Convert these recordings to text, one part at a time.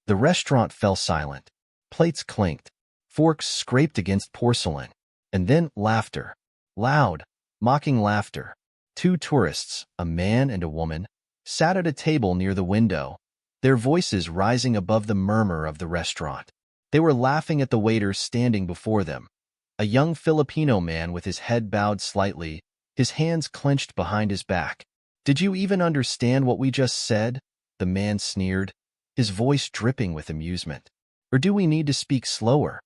The restaurant fell silent. Plates clinked. Forks scraped against porcelain. And then laughter. Loud, mocking laughter. Two tourists, a man and a woman, sat at a table near the window, their voices rising above the murmur of the restaurant. They were laughing at the waiter standing before them, a young Filipino man with his head bowed slightly, his hands clenched behind his back. "Did you even understand what we just said?" the man sneered, his voice dripping with amusement. "Or do we need to speak slower?"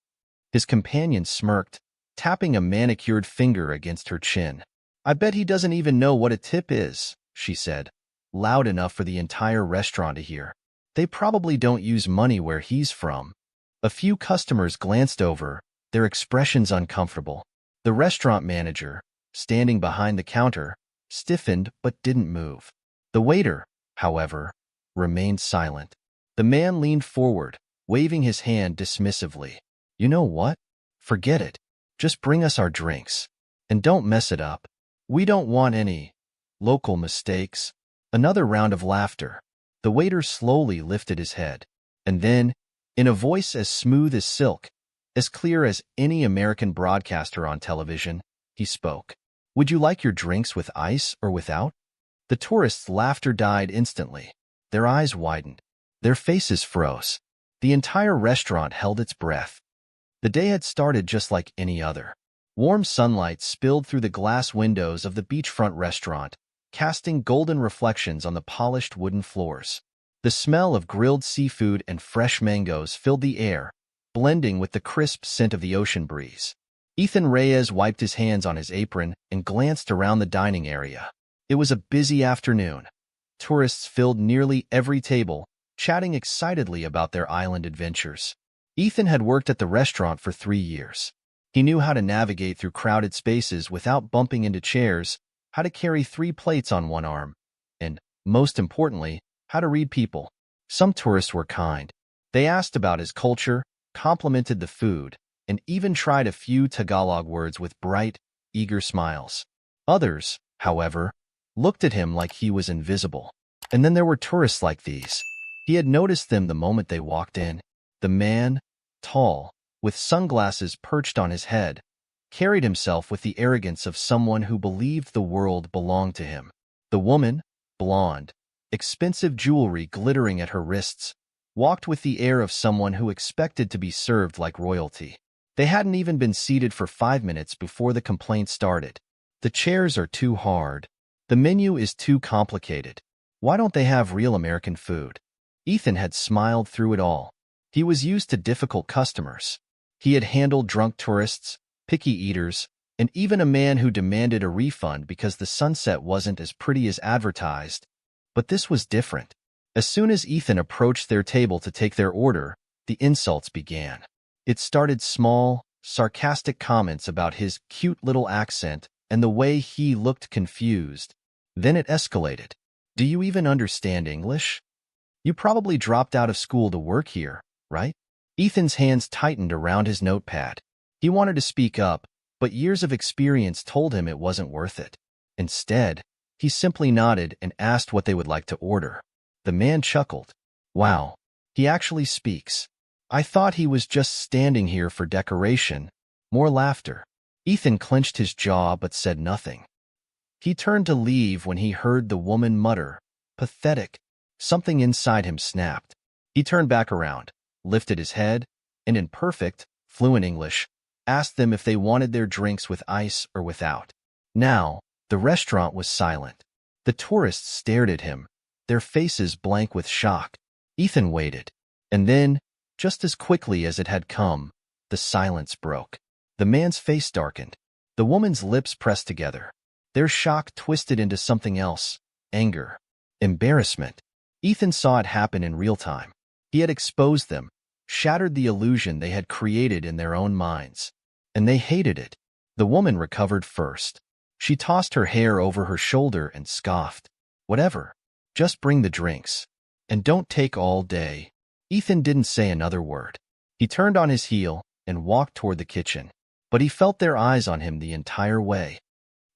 His companion smirked, tapping a manicured finger against her chin. "I bet he doesn't even know what a tip is," she said, loud enough for the entire restaurant to hear. "They probably don't use money where he's from." A few customers glanced over, their expressions uncomfortable. The restaurant manager, standing behind the counter, stiffened but didn't move. The waiter, however, remained silent. The man leaned forward, waving his hand dismissively. "You know what? Forget it. Just bring us our drinks. And don't mess it up. We don't want any local mistakes." Another round of laughter. The waiter slowly lifted his head. And then, in a voice as smooth as silk, as clear as any American broadcaster on television, he spoke. "Would you like your drinks with ice or without?" The tourists' laughter died instantly. Their eyes widened. Their faces froze. The entire restaurant held its breath. The day had started just like any other. Warm sunlight spilled through the glass windows of the beachfront restaurant, casting golden reflections on the polished wooden floors. The smell of grilled seafood and fresh mangoes filled the air, blending with the crisp scent of the ocean breeze. Ethan Reyes wiped his hands on his apron and glanced around the dining area. It was a busy afternoon. Tourists filled nearly every table, chatting excitedly about their island adventures. Ethan had worked at the restaurant for 3 years. He knew how to navigate through crowded spaces without bumping into chairs, how to carry 3 plates on one arm, and, most importantly, how to read people. Some tourists were kind. They asked about his culture, complimented the food, and even tried a few Tagalog words with bright, eager smiles. Others, however, looked at him like he was invisible. And then there were tourists like these. He had noticed them the moment they walked in. The man, tall, with sunglasses perched on his head, carried himself with the arrogance of someone who believed the world belonged to him. The woman, blonde, expensive jewelry glittering at her wrists, walked with the air of someone who expected to be served like royalty. They hadn't even been seated for 5 minutes before the complaint started. "The chairs are too hard. The menu is too complicated. Why don't they have real American food?" Ethan had smiled through it all. He was used to difficult customers. He had handled drunk tourists, picky eaters, and even a man who demanded a refund because the sunset wasn't as pretty as advertised. But this was different. As soon as Ethan approached their table to take their order, the insults began. It started small, sarcastic comments about his cute little accent and the way he looked confused. Then it escalated. "Do you even understand English? You probably dropped out of school to work here, right?" Ethan's hands tightened around his notepad. He wanted to speak up, but years of experience told him it wasn't worth it. Instead, he simply nodded and asked what they would like to order. The man chuckled. "Wow, he actually speaks. I thought he was just standing here for decoration." More laughter. Ethan clenched his jaw but said nothing. He turned to leave when he heard the woman mutter, "Pathetic." Something inside him snapped. He turned back around, lifted his head, and in perfect, fluent English, asked them if they wanted their drinks with ice or without. Now, the restaurant was silent. The tourists stared at him, their faces blank with shock. Ethan waited. And then, just as quickly as it had come, the silence broke. The man's face darkened. The woman's lips pressed together. Their shock twisted into something else, anger, embarrassment. Ethan saw it happen in real time. He had exposed them, shattered the illusion they had created in their own minds. And they hated it. The woman recovered first. She tossed her hair over her shoulder and scoffed. "Whatever. Just bring the drinks. And don't take all day." Ethan didn't say another word. He turned on his heel and walked toward the kitchen. But he felt their eyes on him the entire way.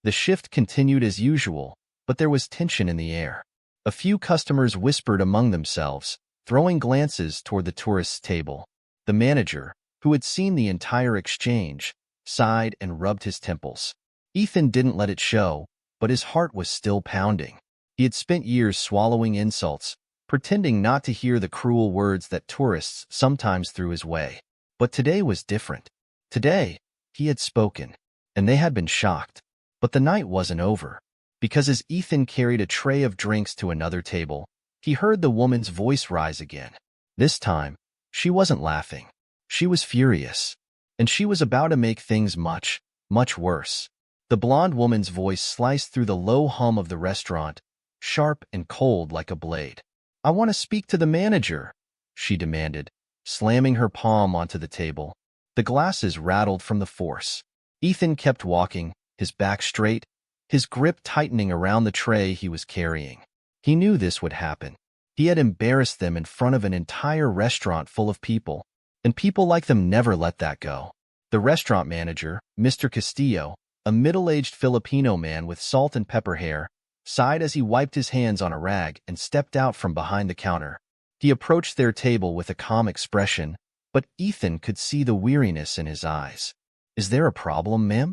The shift continued as usual, but there was tension in the air. A few customers whispered among themselves, throwing glances toward the tourist's table. The manager, who had seen the entire exchange, sighed and rubbed his temples. Ethan didn't let it show, but his heart was still pounding. He had spent years swallowing insults, pretending not to hear the cruel words that tourists sometimes threw his way. But today was different. Today, he had spoken, and they had been shocked. But the night wasn't over, because as Ethan carried a tray of drinks to another table, he heard the woman's voice rise again. This time, she wasn't laughing. She was furious, and she was about to make things much, much worse. The blonde woman's voice sliced through the low hum of the restaurant, sharp and cold like a blade. "I want to speak to the manager," she demanded, slamming her palm onto the table. The glasses rattled from the force. Ethan kept walking, his back straight, his grip tightening around the tray he was carrying. He knew this would happen. He had embarrassed them in front of an entire restaurant full of people, and people like them never let that go. The restaurant manager, Mr. Castillo, a middle-aged Filipino man with salt and pepper hair, sighed as he wiped his hands on a rag and stepped out from behind the counter. He approached their table with a calm expression, but Ethan could see the weariness in his eyes. "Is there a problem, ma'am?"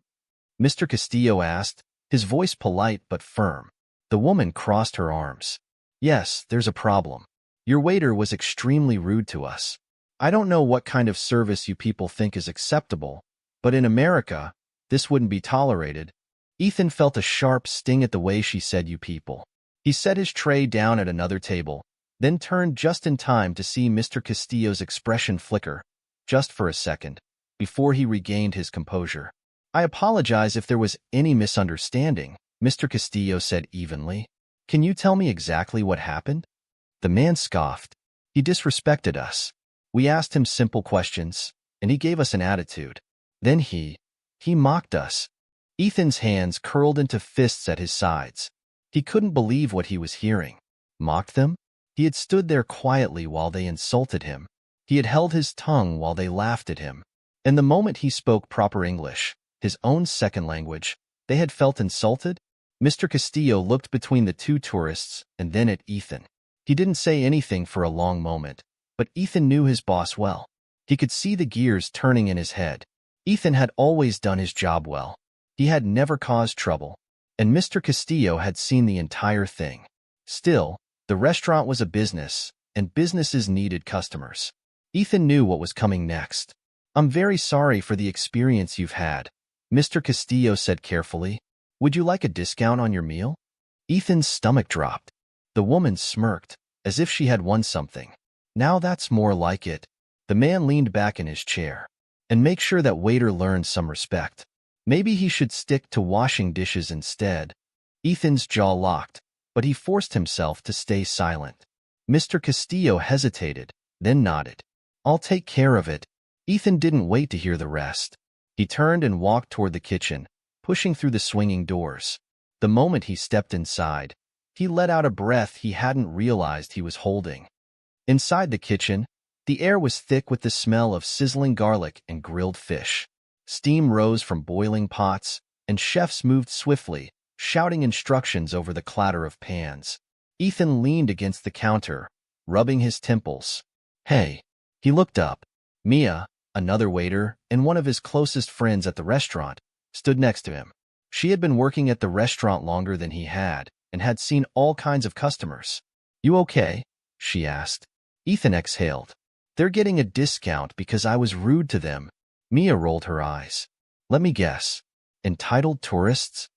Mr. Castillo asked, his voice polite but firm. The woman crossed her arms. "Yes, there's a problem. Your waiter was extremely rude to us. I don't know what kind of service you people think is acceptable, but in America, this wouldn't be tolerated." Ethan felt a sharp sting at the way she said "you people." He set his tray down at another table, then turned just in time to see Mr. Castillo's expression flicker, just for a second, before he regained his composure. "I apologize if there was any misunderstanding," Mr. Castillo said evenly. "Can you tell me exactly what happened?" The man scoffed. "He disrespected us. We asked him simple questions, and he gave us an attitude. Then he mocked us." Ethan's hands curled into fists at his sides. He couldn't believe what he was hearing. Mocked them? He had stood there quietly while they insulted him. He had held his tongue while they laughed at him. And the moment he spoke proper English, his own second language, they had felt insulted? Mr. Castillo looked between the two tourists and then at Ethan. He didn't say anything for a long moment, but Ethan knew his boss well. He could see the gears turning in his head. Ethan had always done his job well. He had never caused trouble, and Mr. Castillo had seen the entire thing. Still, the restaurant was a business, and businesses needed customers. Ethan knew what was coming next. "I'm very sorry for the experience you've had," Mr. Castillo said carefully. "Would you like a discount on your meal?" Ethan's stomach dropped. The woman smirked, as if she had won something. "Now that's more like it." The man leaned back in his chair. "And make sure that waiter learns some respect. Maybe he should stick to washing dishes instead." Ethan's jaw locked, but he forced himself to stay silent. Mr. Castillo hesitated, then nodded. "I'll take care of it." Ethan didn't wait to hear the rest. He turned and walked toward the kitchen, pushing through the swinging doors. The moment he stepped inside, he let out a breath he hadn't realized he was holding. Inside the kitchen, the air was thick with the smell of sizzling garlic and grilled fish. Steam rose from boiling pots, and chefs moved swiftly, shouting instructions over the clatter of pans. Ethan leaned against the counter, rubbing his temples. "Hey." He looked up. Mia, another waiter, and one of his closest friends at the restaurant, stood next to him. She had been working at the restaurant longer than he had, and had seen all kinds of customers. "You okay?" she asked. Ethan exhaled. "They're getting a discount because I was rude to them." Mia rolled her eyes. "Let me guess. Entitled tourists?"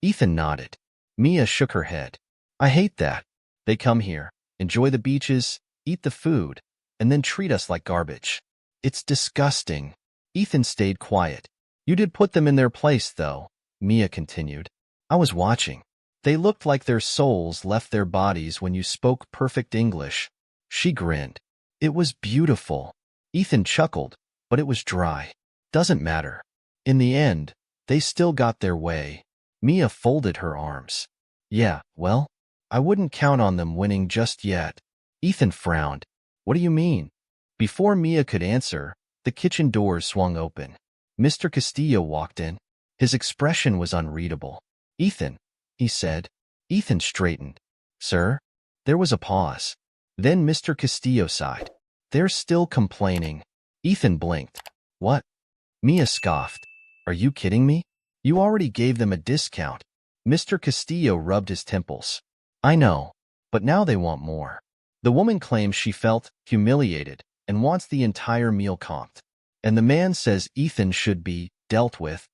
Ethan nodded. Mia shook her head. "I hate that. They come here, enjoy the beaches, eat the food, and then treat us like garbage. It's disgusting." Ethan stayed quiet. "You did put them in their place, though," Mia continued. "I was watching. They looked like their souls left their bodies when you spoke perfect English." She grinned. "It was beautiful." Ethan chuckled, but it was dry. "Doesn't matter. In the end, they still got their way." Mia folded her arms. "Yeah, well, I wouldn't count on them winning just yet." Ethan frowned. "What do you mean?" Before Mia could answer, the kitchen doors swung open. Mr. Castillo walked in. His expression was unreadable. "Ethan," he said. Ethan straightened. "Sir?" There was a pause. Then Mr. Castillo sighed. They're still complaining. Ethan blinked. What? Mia scoffed. Are you kidding me? You already gave them a discount. Mr. Castillo rubbed his temples. I know, but now they want more. The woman claims she felt humiliated and wants the entire meal comped. And the man says Ethan should be dealt with.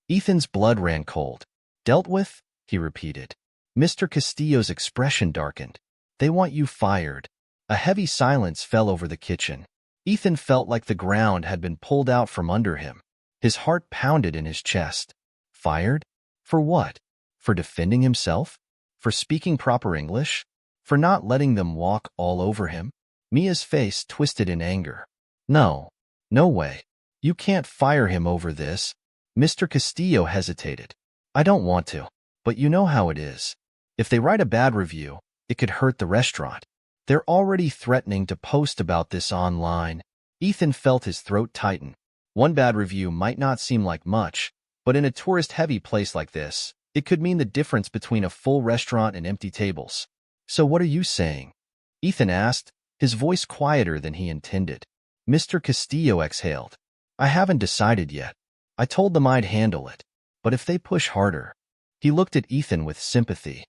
Ethan's blood ran cold. Dealt with? He repeated. Mr. Castillo's expression darkened. They want you fired. A heavy silence fell over the kitchen. Ethan felt like the ground had been pulled out from under him. His heart pounded in his chest. Fired? For what? For defending himself? For speaking proper English? For not letting them walk all over him? Mia's face twisted in anger. No. No way. You can't fire him over this. Mr. Castillo hesitated. I don't want to, but you know how it is. If they write a bad review, it could hurt the restaurant. They're already threatening to post about this online. Ethan felt his throat tighten. One bad review might not seem like much, but in a tourist-heavy place like this, it could mean the difference between a full restaurant and empty tables. So what are you saying? Ethan asked, his voice quieter than he intended. Mr. Castillo exhaled. I haven't decided yet. I told them I'd handle it. But if they push harder... He looked at Ethan with sympathy.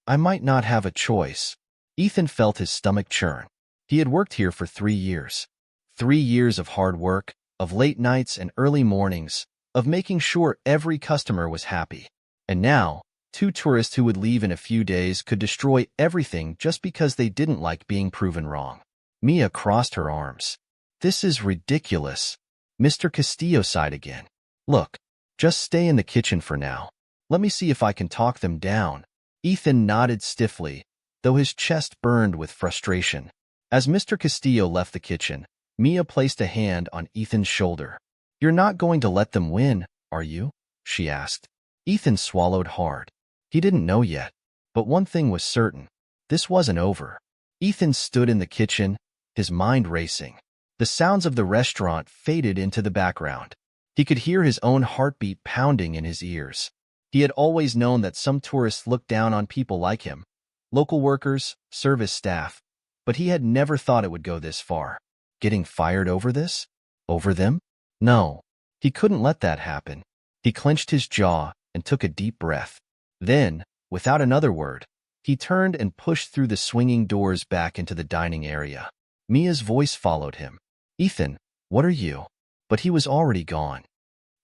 I might not have a choice. Ethan felt his stomach churn. He had worked here for 3 years. 3 years of hard work, of late nights and early mornings, of making sure every customer was happy. And now, 2 tourists who would leave in a few days could destroy everything just because they didn't like being proven wrong. Mia crossed her arms. This is ridiculous. Mr. Castillo sighed again. Look, just stay in the kitchen for now. Let me see if I can talk them down. Ethan nodded stiffly, though his chest burned with frustration. As Mr. Castillo left the kitchen, Mia placed a hand on Ethan's shoulder. You're not going to let them win, are you? She asked. Ethan swallowed hard. He didn't know yet, but one thing was certain. This wasn't over. Ethan stood in the kitchen, his mind racing. The sounds of the restaurant faded into the background. He could hear his own heartbeat pounding in his ears. He had always known that some tourists looked down on people like him, local workers, service staff, but he had never thought it would go this far. Getting fired over this? Over them? No, he couldn't let that happen. He clenched his jaw and took a deep breath. Then, without another word, he turned and pushed through the swinging doors back into the dining area. Mia's voice followed him. Ethan, what are you? But he was already gone.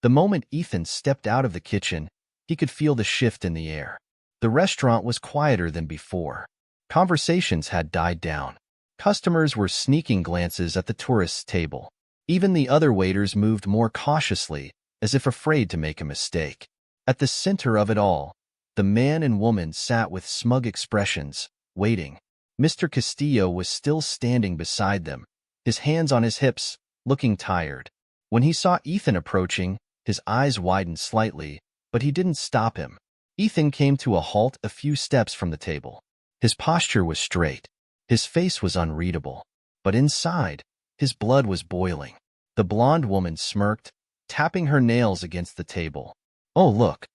The moment Ethan stepped out of the kitchen, he could feel the shift in the air. The restaurant was quieter than before. Conversations had died down. Customers were sneaking glances at the tourists' table. Even the other waiters moved more cautiously, as if afraid to make a mistake. At the center of it all, the man and woman sat with smug expressions, waiting. Mr. Castillo was still standing beside them, his hands on his hips, looking tired. When he saw Ethan approaching, his eyes widened slightly, but he didn't stop him. Ethan came to a halt a few steps from the table. His posture was straight. His face was unreadable. But inside, his blood was boiling. The blonde woman smirked, tapping her nails against the table. Oh, look.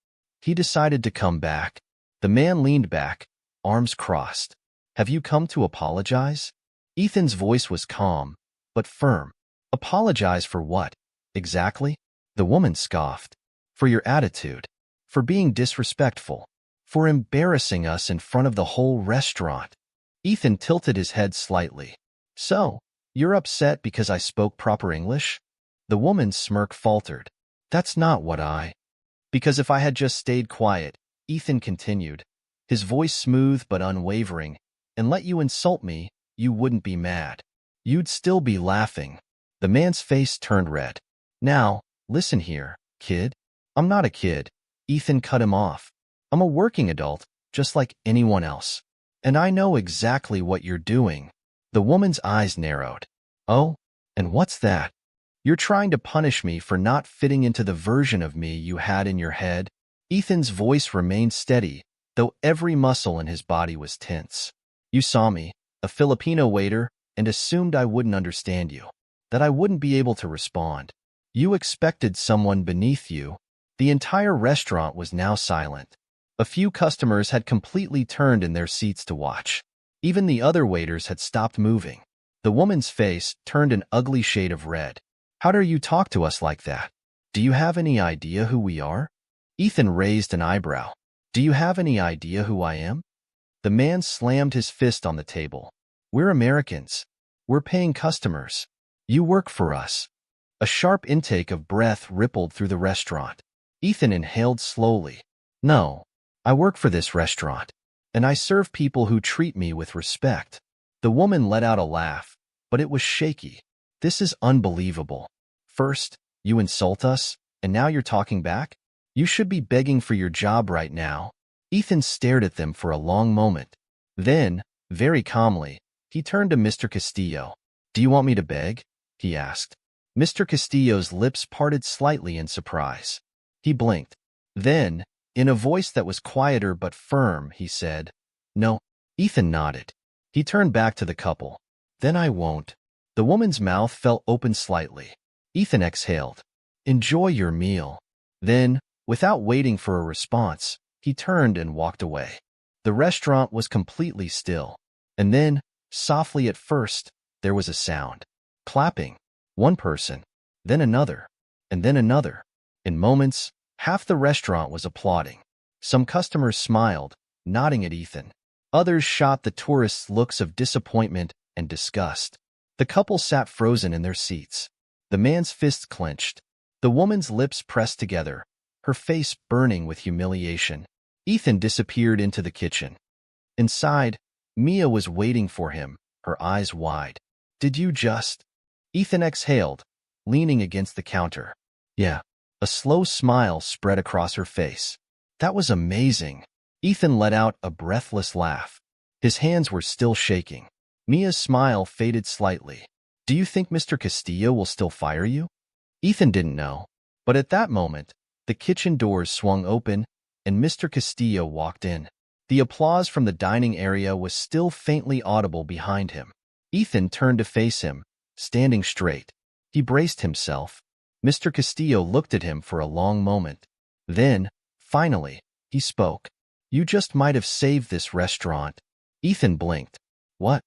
He decided to come back. The man leaned back, arms crossed. Have you come to apologize? Ethan's voice was calm, but firm. Apologize for what? Exactly? The woman scoffed. For your attitude. For being disrespectful. For embarrassing us in front of the whole restaurant. Ethan tilted his head slightly. So, you're upset because I spoke proper English? The woman's smirk faltered. That's not what Because if I had just stayed quiet, Ethan continued, his voice smooth but unwavering, and let you insult me, you wouldn't be mad. You'd still be laughing. The man's face turned red. Now, listen here, kid. I'm not a kid. Ethan cut him off. I'm a working adult, just like anyone else. And I know exactly what you're doing. The woman's eyes narrowed. Oh, and what's that? You're trying to punish me for not fitting into the version of me you had in your head? Ethan's voice remained steady, though every muscle in his body was tense. You saw me, a Filipino waiter, and assumed I wouldn't understand you, that I wouldn't be able to respond. You expected someone beneath you. The entire restaurant was now silent. A few customers had completely turned in their seats to watch. Even the other waiters had stopped moving. The woman's face turned an ugly shade of red. How dare you talk to us like that? Do you have any idea who we are? Ethan raised an eyebrow. Do you have any idea who I am? The man slammed his fist on the table. We're Americans. We're paying customers. You work for us. A sharp intake of breath rippled through the restaurant. Ethan inhaled slowly. No, I work for this restaurant, and I serve people who treat me with respect. The woman let out a laugh, but it was shaky. This is unbelievable. First, you insult us, and now you're talking back? You should be begging for your job right now. Ethan stared at them for a long moment. Then, very calmly, he turned to Mr. Castillo. Do you want me to beg? He asked. Mr. Castillo's lips parted slightly in surprise. He blinked. Then, in a voice that was quieter but firm, he said, No. Ethan nodded. He turned back to the couple. Then I won't. The woman's mouth fell open slightly. Ethan exhaled. Enjoy your meal. Then, without waiting for a response, he turned and walked away. The restaurant was completely still. And then, softly at first, there was a sound. Clapping. One person, then another, and then another. In moments, half the restaurant was applauding. Some customers smiled, nodding at Ethan. Others shot the tourists looks of disappointment and disgust. The couple sat frozen in their seats. The man's fists clenched. The woman's lips pressed together, her face burning with humiliation. Ethan disappeared into the kitchen. Inside, Mia was waiting for him, her eyes wide. Did you just... Ethan exhaled, leaning against the counter. Yeah. A slow smile spread across her face. That was amazing. Ethan let out a breathless laugh. His hands were still shaking. Mia's smile faded slightly. Do you think Mr. Castillo will still fire you? Ethan didn't know. But at that moment, the kitchen doors swung open, and Mr. Castillo walked in. The applause from the dining area was still faintly audible behind him. Ethan turned to face him, standing straight. He braced himself. Mr. Castillo looked at him for a long moment. Then, finally, he spoke. You just might have saved this restaurant. Ethan blinked. What?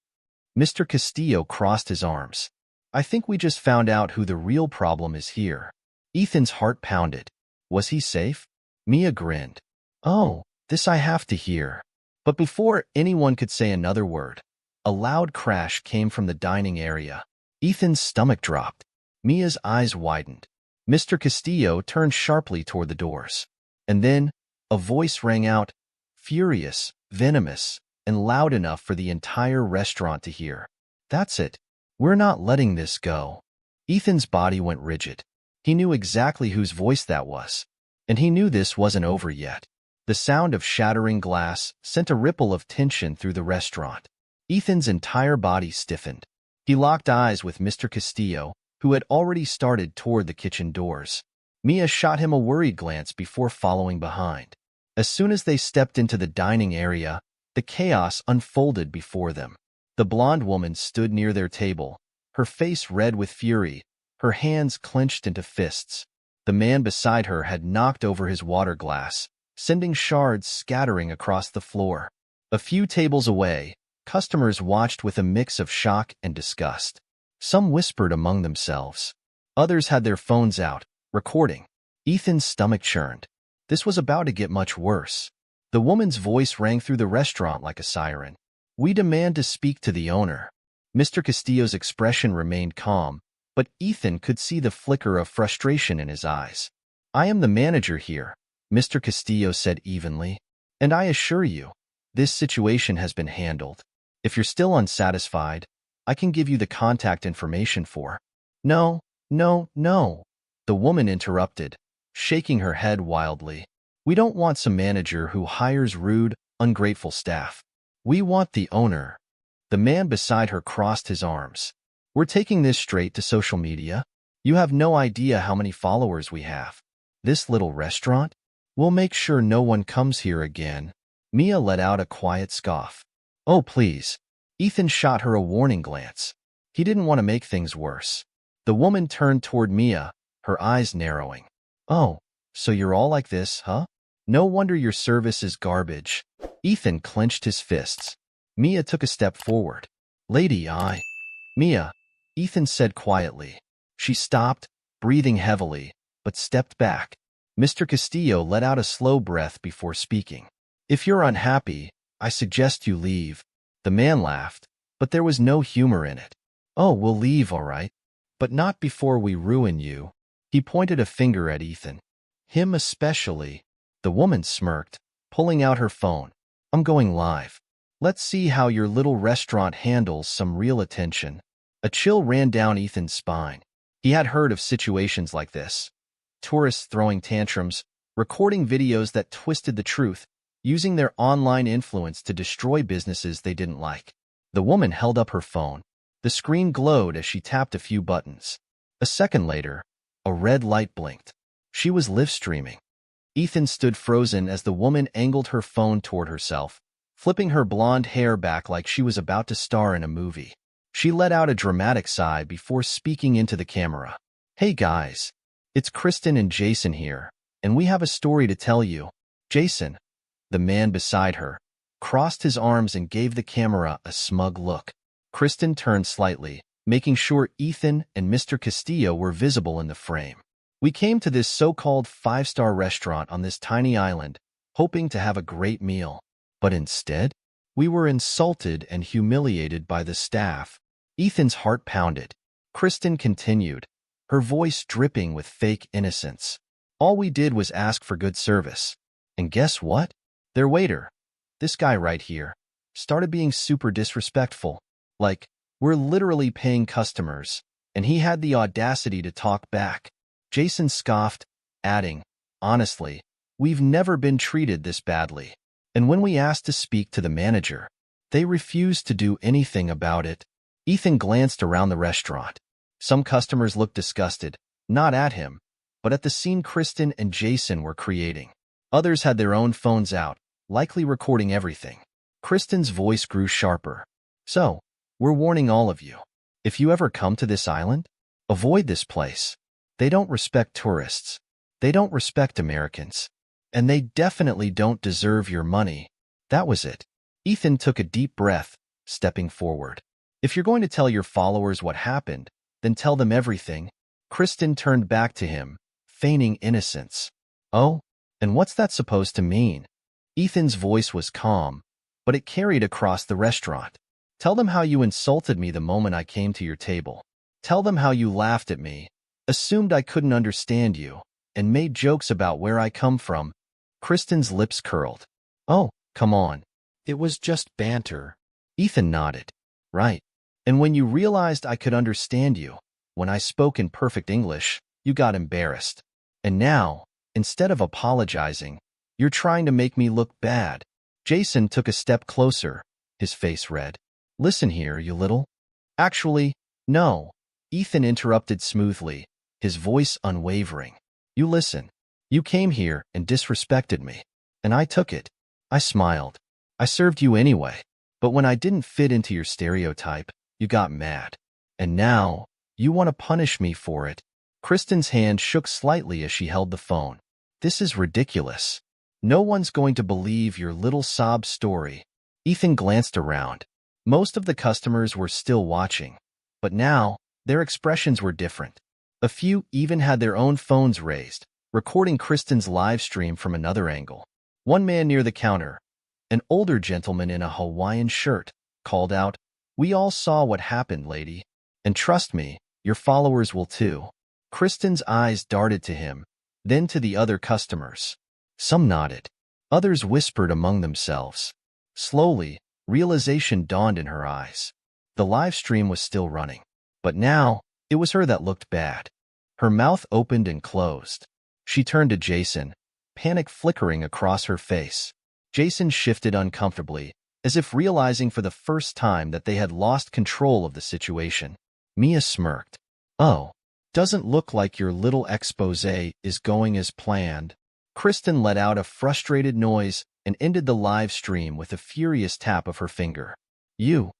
Mr. Castillo crossed his arms. I think we just found out who the real problem is here. Ethan's heart pounded. Was he safe? Mia grinned. Oh, this I have to hear. But before anyone could say another word, a loud crash came from the dining area. Ethan's stomach dropped. Mia's eyes widened. Mr. Castillo turned sharply toward the doors. And then, a voice rang out, furious, venomous, and loud enough for the entire restaurant to hear. That's it. We're not letting this go. Ethan's body went rigid. He knew exactly whose voice that was. And he knew this wasn't over yet. The sound of shattering glass sent a ripple of tension through the restaurant. Ethan's entire body stiffened. He locked eyes with Mr. Castillo, who had already started toward the kitchen doors. Mia shot him a worried glance before following behind. As soon as they stepped into the dining area, the chaos unfolded before them. The blonde woman stood near their table, her face red with fury, her hands clenched into fists. The man beside her had knocked over his water glass, sending shards scattering across the floor. A few tables away, customers watched with a mix of shock and disgust. Some whispered among themselves. Others had their phones out, recording. Ethan's stomach churned. This was about to get much worse. The woman's voice rang through the restaurant like a siren. We demand to speak to the owner. Mr. Castillo's expression remained calm, but Ethan could see the flicker of frustration in his eyes. I am the manager here, Mr. Castillo said evenly. And I assure you, this situation has been handled. If you're still unsatisfied, I can give you the contact information for. No, no, no, the woman interrupted, shaking her head wildly. We don't want some manager who hires rude, ungrateful staff. We want the owner. The man beside her crossed his arms. We're taking this straight to social media. You have no idea how many followers we have. This little restaurant? We'll make sure no one comes here again. Mia let out a quiet scoff. Oh, please. Ethan shot her a warning glance. He didn't want to make things worse. The woman turned toward Mia, her eyes narrowing. Oh, so you're all like this, huh? No wonder your service is garbage. Ethan clenched his fists. Mia took a step forward. Lady, Mia, Ethan said quietly. She stopped, breathing heavily, but stepped back. Mr. Castillo let out a slow breath before speaking. If you're unhappy, I suggest you leave. The man laughed, but there was no humor in it. Oh, we'll leave, all right. But not before we ruin you. He pointed a finger at Ethan. Him especially. The woman smirked, pulling out her phone. I'm going live. Let's see how your little restaurant handles some real attention. A chill ran down Ethan's spine. He had heard of situations like this. Tourists throwing tantrums, recording videos that twisted the truth, using their online influence to destroy businesses they didn't like. The woman held up her phone. The screen glowed as she tapped a few buttons. A second later, a red light blinked. She was live streaming. Ethan stood frozen as the woman angled her phone toward herself, flipping her blonde hair back like she was about to star in a movie. She let out a dramatic sigh before speaking into the camera. Hey guys, it's Kristen and Jason here, and we have a story to tell you. Jason, the man beside her, crossed his arms and gave the camera a smug look. Kristen turned slightly, making sure Ethan and Mr. Castillo were visible in the frame. We came to this so-called five-star restaurant on this tiny island, hoping to have a great meal. But instead, we were insulted and humiliated by the staff. Ethan's heart pounded. Kristen continued, her voice dripping with fake innocence. All we did was ask for good service. And guess what? Their waiter, this guy right here, started being super disrespectful. Like, we're literally paying customers, and he had the audacity to talk back. Jason scoffed, adding, honestly, we've never been treated this badly. And when we asked to speak to the manager, they refused to do anything about it. Ethan glanced around the restaurant. Some customers looked disgusted, not at him, but at the scene Kristen and Jason were creating. Others had their own phones out, likely recording everything. Kristen's voice grew sharper. So, we're warning all of you. If you ever come to this island, avoid this place. They don't respect tourists. They don't respect Americans. And they definitely don't deserve your money. That was it. Ethan took a deep breath, stepping forward. If you're going to tell your followers what happened, then tell them everything. Kristen turned back to him, feigning innocence. Oh, and what's that supposed to mean? Ethan's voice was calm, but it carried across the restaurant. Tell them how you insulted me the moment I came to your table. Tell them how you laughed at me, assumed I couldn't understand you, and made jokes about where I come from. Kristen's lips curled. Oh, come on. It was just banter. Ethan nodded. Right. And when you realized I could understand you, when I spoke in perfect English, you got embarrassed. And now, instead of apologizing, you're trying to make me look bad. Jason took a step closer, his face red. Listen here, you little. Actually, no. Ethan interrupted smoothly, his voice unwavering. You listen. You came here and disrespected me, and I took it. I smiled. I served you anyway. But when I didn't fit into your stereotype, you got mad. And now, you want to punish me for it. Kristen's hand shook slightly as she held the phone. This is ridiculous. No one's going to believe your little sob story. Ethan glanced around. Most of the customers were still watching, but now, their expressions were different. A few even had their own phones raised, recording Kristen's live stream from another angle. One man near the counter, an older gentleman in a Hawaiian shirt, called out, "We all saw what happened, lady. And trust me, your followers will too." Kristen's eyes darted to him, then to the other customers. Some nodded. Others whispered among themselves. Slowly, realization dawned in her eyes. The live stream was still running. But now, it was her that looked bad. Her mouth opened and closed. She turned to Jason, panic flickering across her face. Jason shifted uncomfortably, as if realizing for the first time that they had lost control of the situation. Mia smirked. Oh, doesn't look like your little exposé is going as planned. Kristen let out a frustrated noise and ended the live stream with a furious tap of her finger. You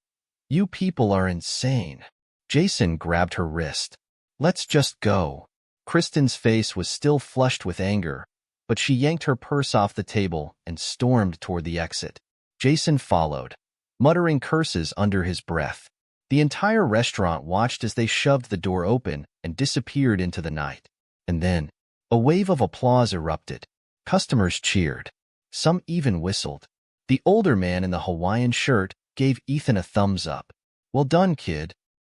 people are insane. Jason grabbed her wrist. Let's just go. Kristen's face was still flushed with anger, but she yanked her purse off the table and stormed toward the exit. Jason followed. muttering curses under his breath. The entire restaurant watched as they shoved the door open and disappeared into the night. And then, a wave of applause erupted. Customers cheered. Some even whistled. The older man in the Hawaiian shirt gave Ethan a thumbs up. "Well done, kid."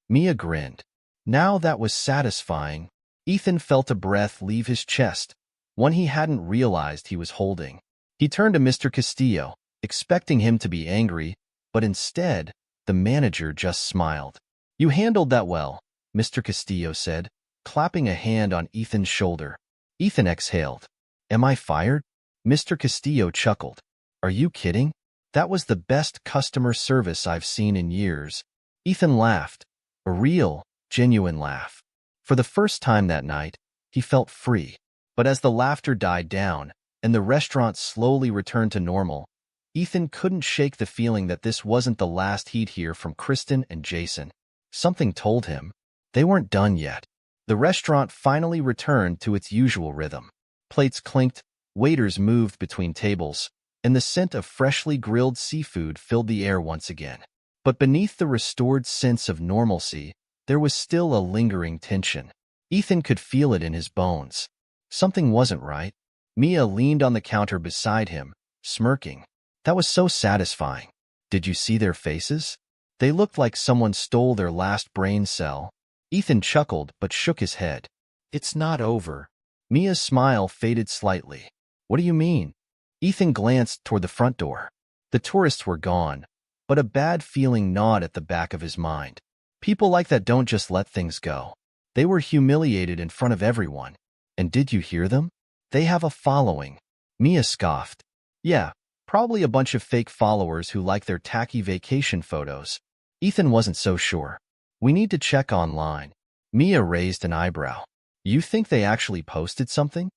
Mia grinned. Now that was satisfying. Ethan felt a breath leave his chest, one he hadn't realized he was holding. He turned to Mr. Castillo, expecting him to be angry, but instead, the manager just smiled. "You handled that well," Mr. Castillo said, clapping a hand on Ethan's shoulder. Ethan exhaled. "Am I fired?" Mr. Castillo chuckled. "Are you kidding? That was the best customer service I've seen in years." Ethan laughed, a real, genuine laugh. For the first time that night, he felt free. But as the laughter died down and the restaurant slowly returned to normal, Ethan couldn't shake the feeling that this wasn't the last he'd hear from Kristen and Jason. Something told him they weren't done yet. The restaurant finally returned to its usual rhythm. Plates clinked, waiters moved between tables, and the scent of freshly grilled seafood filled the air once again. But beneath the restored sense of normalcy, there was still a lingering tension. Ethan could feel it in his bones. Something wasn't right. Mia leaned on the counter beside him, smirking. That was so satisfying. Did you see their faces? They looked like someone stole their last brain cell. Ethan chuckled but shook his head. "It's not over." Mia's smile faded slightly. "What do you mean?" Ethan glanced toward the front door. The tourists were gone, but a bad feeling gnawed at the back of his mind. People like that don't just let things go. They were humiliated in front of everyone. And did you hear them? They have a following. Mia scoffed. "Yeah, probably a bunch of fake followers who like their tacky vacation photos." Ethan wasn't so sure. "We need to check online." Mia raised an eyebrow. "You think they actually posted something?"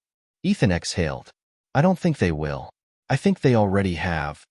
Ethan exhaled. "I don't think they will. I think they already have."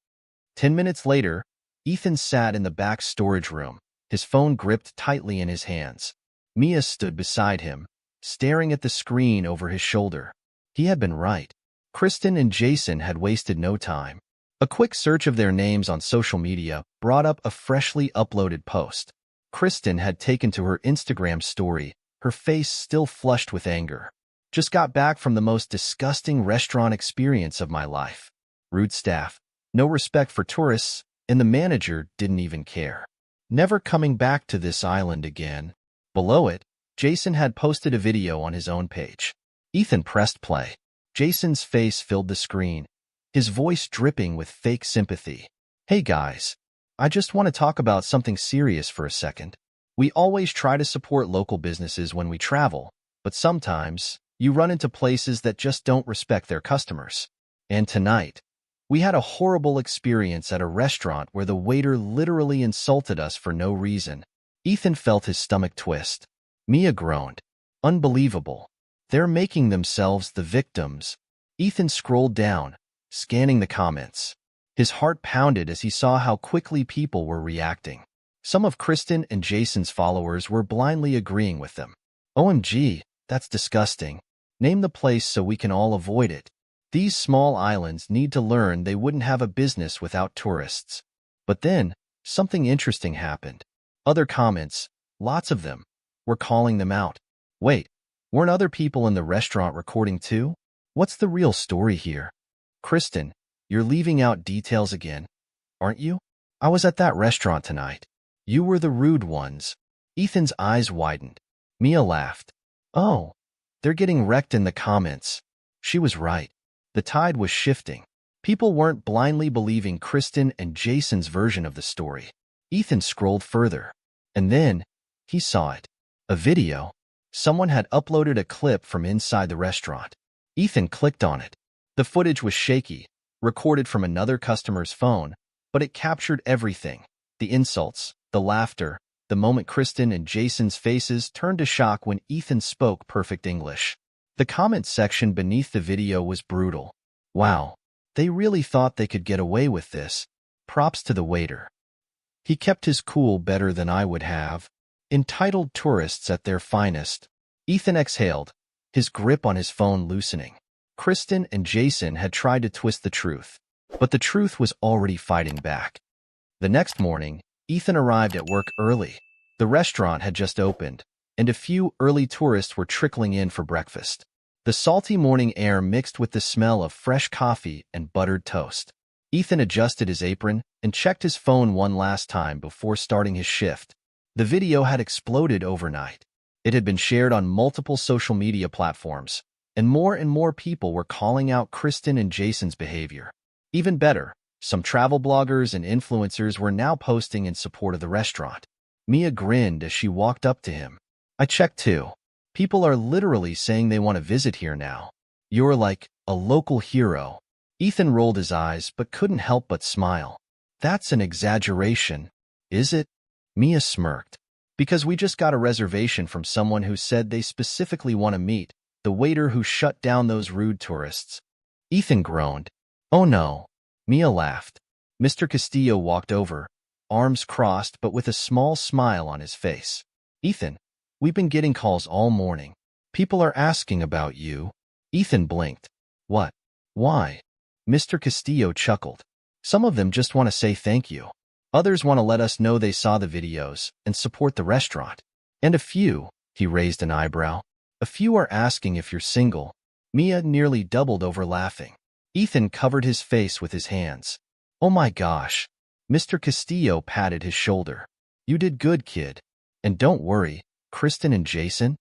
10 minutes later, Ethan sat in the back storage room, his phone gripped tightly in his hands. Mia stood beside him, staring at the screen over his shoulder. He had been right. Kristen and Jason had wasted no time. A quick search of their names on social media brought up a freshly uploaded post. Kristen had taken to her Instagram story, her face still flushed with anger. "Just got back from the most disgusting restaurant experience of my life. Rude staff, no respect for tourists, and the manager didn't even care. Never coming back to this island again." Below it, Jason had posted a video on his own page. Ethan pressed play. Jason's face filled the screen, his voice dripping with fake sympathy. "Hey guys, I just want to talk about something serious for a second. We always try to support local businesses when we travel, but sometimes you run into places that just don't respect their customers. And tonight, we had a horrible experience at a restaurant where the waiter literally insulted us for no reason." Ethan felt his stomach twist. Mia groaned. "Unbelievable. They're making themselves the victims." Ethan scrolled down, scanning the comments. His heart pounded as he saw how quickly people were reacting. Some of Kristen and Jason's followers were blindly agreeing with them. "OMG, that's disgusting. Name the place so we can all avoid it. These small islands need to learn they wouldn't have a business without tourists." But then, something interesting happened. Other comments, lots of them, were calling them out. "Wait, weren't other people in the restaurant recording too? What's the real story here? Kristen, you're leaving out details again, aren't you? I was at that restaurant tonight. You were the rude ones." Ethan's eyes widened. Mia laughed. "Oh, they're getting wrecked in the comments." She was right. The tide was shifting. People weren't blindly believing Kristen and Jason's version of the story. Ethan scrolled further, and then he saw it. A video. Someone had uploaded a clip from inside the restaurant. Ethan clicked on it. The footage was shaky, recorded from another customer's phone, but it captured everything. The insults, the laughter, the moment Kristen and Jason's faces turned to shock when Ethan spoke perfect English. The comment section beneath the video was brutal. "Wow, they really thought they could get away with this. Props to the waiter. He kept his cool better than I would have. Entitled tourists at their finest." Ethan exhaled, his grip on his phone loosening. Kristen and Jason had tried to twist the truth, but the truth was already fighting back. The next morning, Ethan arrived at work early. The restaurant had just opened, and a few early tourists were trickling in for breakfast. The salty morning air mixed with the smell of fresh coffee and buttered toast. Ethan adjusted his apron and checked his phone one last time before starting his shift. The video had exploded overnight. It had been shared on multiple social media platforms, and more people were calling out Kristen and Jason's behavior. Even better, some travel bloggers and influencers were now posting in support of the restaurant. Mia grinned as she walked up to him. I checked too. People are literally saying they want to visit here now. You're like a local hero. Ethan rolled his eyes but couldn't help but smile. That's an exaggeration, is it? Mia smirked. Because we just got a reservation from someone who said they specifically want to meet the waiter who shut down those rude tourists. Ethan groaned. Oh no. Mia laughed. Mr. Castillo walked over, arms crossed but with a small smile on his face. Ethan, we've been getting calls all morning. People are asking about you. Ethan blinked. What? Why? Mr. Castillo chuckled. Some of them just want to say thank you. Others want to let us know they saw the videos and support the restaurant. And a few, he raised an eyebrow, a few are asking if you're single. Mia nearly doubled over laughing. Ethan covered his face with his hands. Oh my gosh. Mr. Castillo patted his shoulder. You did good, kid. And don't worry, Kristen and Jason?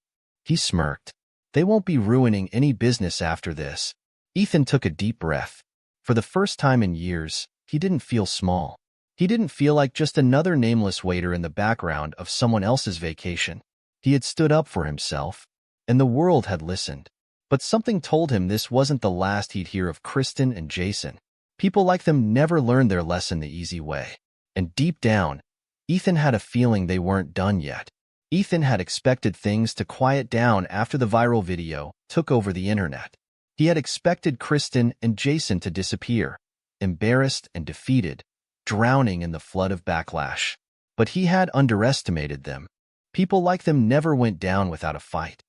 He smirked. They won't be ruining any business after this. Ethan took a deep breath. For the first time in years, he didn't feel small. He didn't feel like just another nameless waiter in the background of someone else's vacation. He had stood up for himself, and the world had listened. But something told him this wasn't the last he'd hear of Kristen and Jason. People like them never learned their lesson the easy way. And deep down, Ethan had a feeling they weren't done yet. Ethan had expected things to quiet down after the viral video took over the internet. He had expected Kristen and Jason to disappear, embarrassed and defeated, drowning in the flood of backlash. But he had underestimated them. People like them never went down without a fight.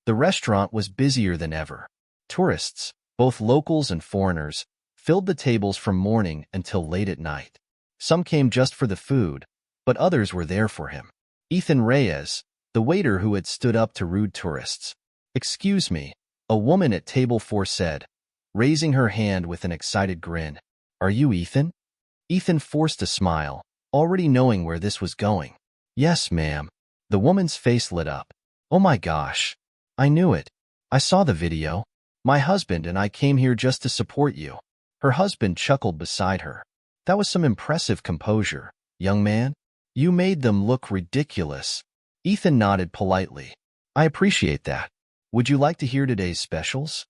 The restaurant was busier than ever. Tourists, both locals and foreigners, filled the tables from morning until late at night. Some came just for the food, but others were there for him. Ethan Reyes, the waiter who had stood up to rude tourists. Excuse me, a woman at table 4 said, raising her hand with an excited grin. Are you Ethan? Ethan forced a smile, already knowing where this was going. Yes, ma'am. The woman's face lit up. Oh my gosh. I knew it. I saw the video. My husband and I came here just to support you. Her husband chuckled beside her. That was some impressive composure, young man. You made them look ridiculous. Ethan nodded politely. I appreciate that. Would you like to hear today's specials?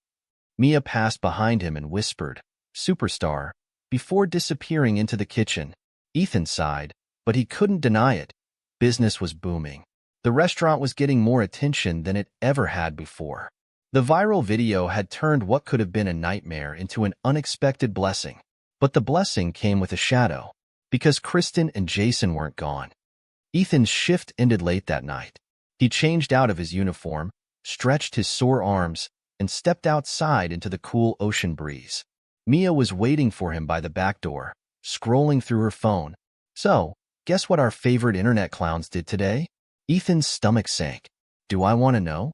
Mia passed behind him and whispered, Superstar, before disappearing into the kitchen. Ethan sighed, but he couldn't deny it. Business was booming. The restaurant was getting more attention than it ever had before. The viral video had turned what could have been a nightmare into an unexpected blessing. But the blessing came with a shadow, because Kristen and Jason weren't gone. Ethan's shift ended late that night. He changed out of his uniform, stretched his sore arms, and stepped outside into the cool ocean breeze. Mia was waiting for him by the back door, scrolling through her phone. So, guess what our favorite internet clowns did today? Ethan's stomach sank. Do I want to know?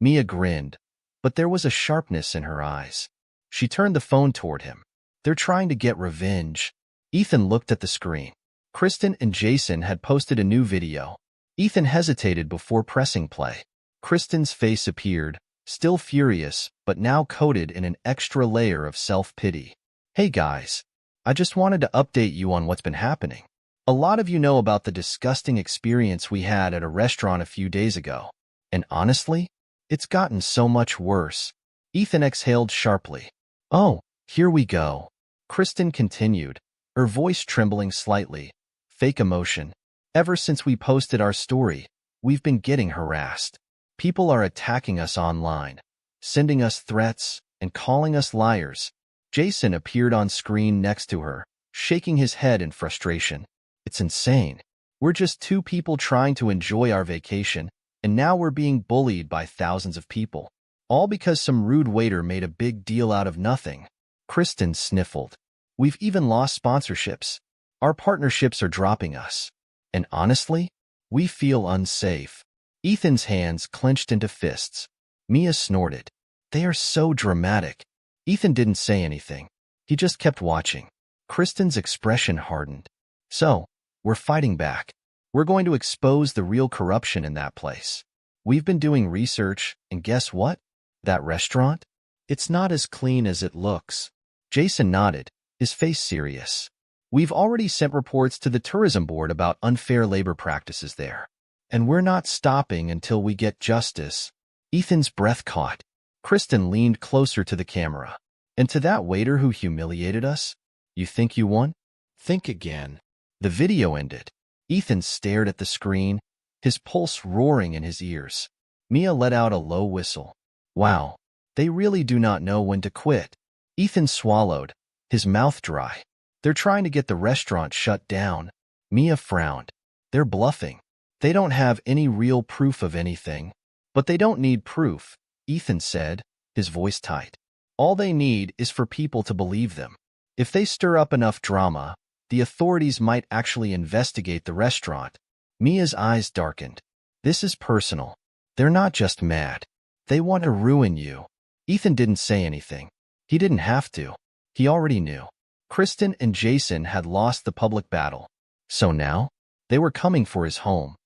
Mia grinned, but there was a sharpness in her eyes. She turned the phone toward him. They're trying to get revenge. Ethan looked at the screen. Kristen and Jason had posted a new video. Ethan hesitated before pressing play. Kristen's face appeared, still furious, but now coated in an extra layer of self-pity. Hey guys, I just wanted to update you on what's been happening. A lot of you know about the disgusting experience we had at a restaurant a few days ago. And honestly, it's gotten so much worse. Ethan exhaled sharply. Oh, here we go. Kristen continued, her voice trembling slightly. Fake emotion. Ever since we posted our story, we've been getting harassed. People are attacking us online, sending us threats, and calling us liars. Jason appeared on screen next to her, shaking his head in frustration. It's insane. We're just two people trying to enjoy our vacation, and now we're being bullied by thousands of people. All because some rude waiter made a big deal out of nothing. Kristen sniffled. We've even lost sponsorships. Our partnerships are dropping us. And honestly, we feel unsafe. Ethan's hands clenched into fists. Mia snorted. They are so dramatic. Ethan didn't say anything. He just kept watching. Kristen's expression hardened. So, we're fighting back. We're going to expose the real corruption in that place. We've been doing research, and guess what? That restaurant? It's not as clean as it looks. Jason nodded, his face serious. We've already sent reports to the tourism board about unfair labor practices there. And we're not stopping until we get justice. Ethan's breath caught. Kristen leaned closer to the camera. And to that waiter who humiliated us? You think you won? Think again. The video ended. Ethan stared at the screen, his pulse roaring in his ears. Mia let out a low whistle. Wow, they really do not know when to quit. Ethan swallowed, his mouth dry. They're trying to get the restaurant shut down. Mia frowned. They're bluffing. They don't have any real proof of anything. But they don't need proof, Ethan said, his voice tight. All they need is for people to believe them. If they stir up enough drama, the authorities might actually investigate the restaurant. Mia's eyes darkened. This is personal. They're not just mad. They want to ruin you. Ethan didn't say anything. He didn't have to. He already knew. Kristen and Jason had lost the public battle. So now, they were coming for his home.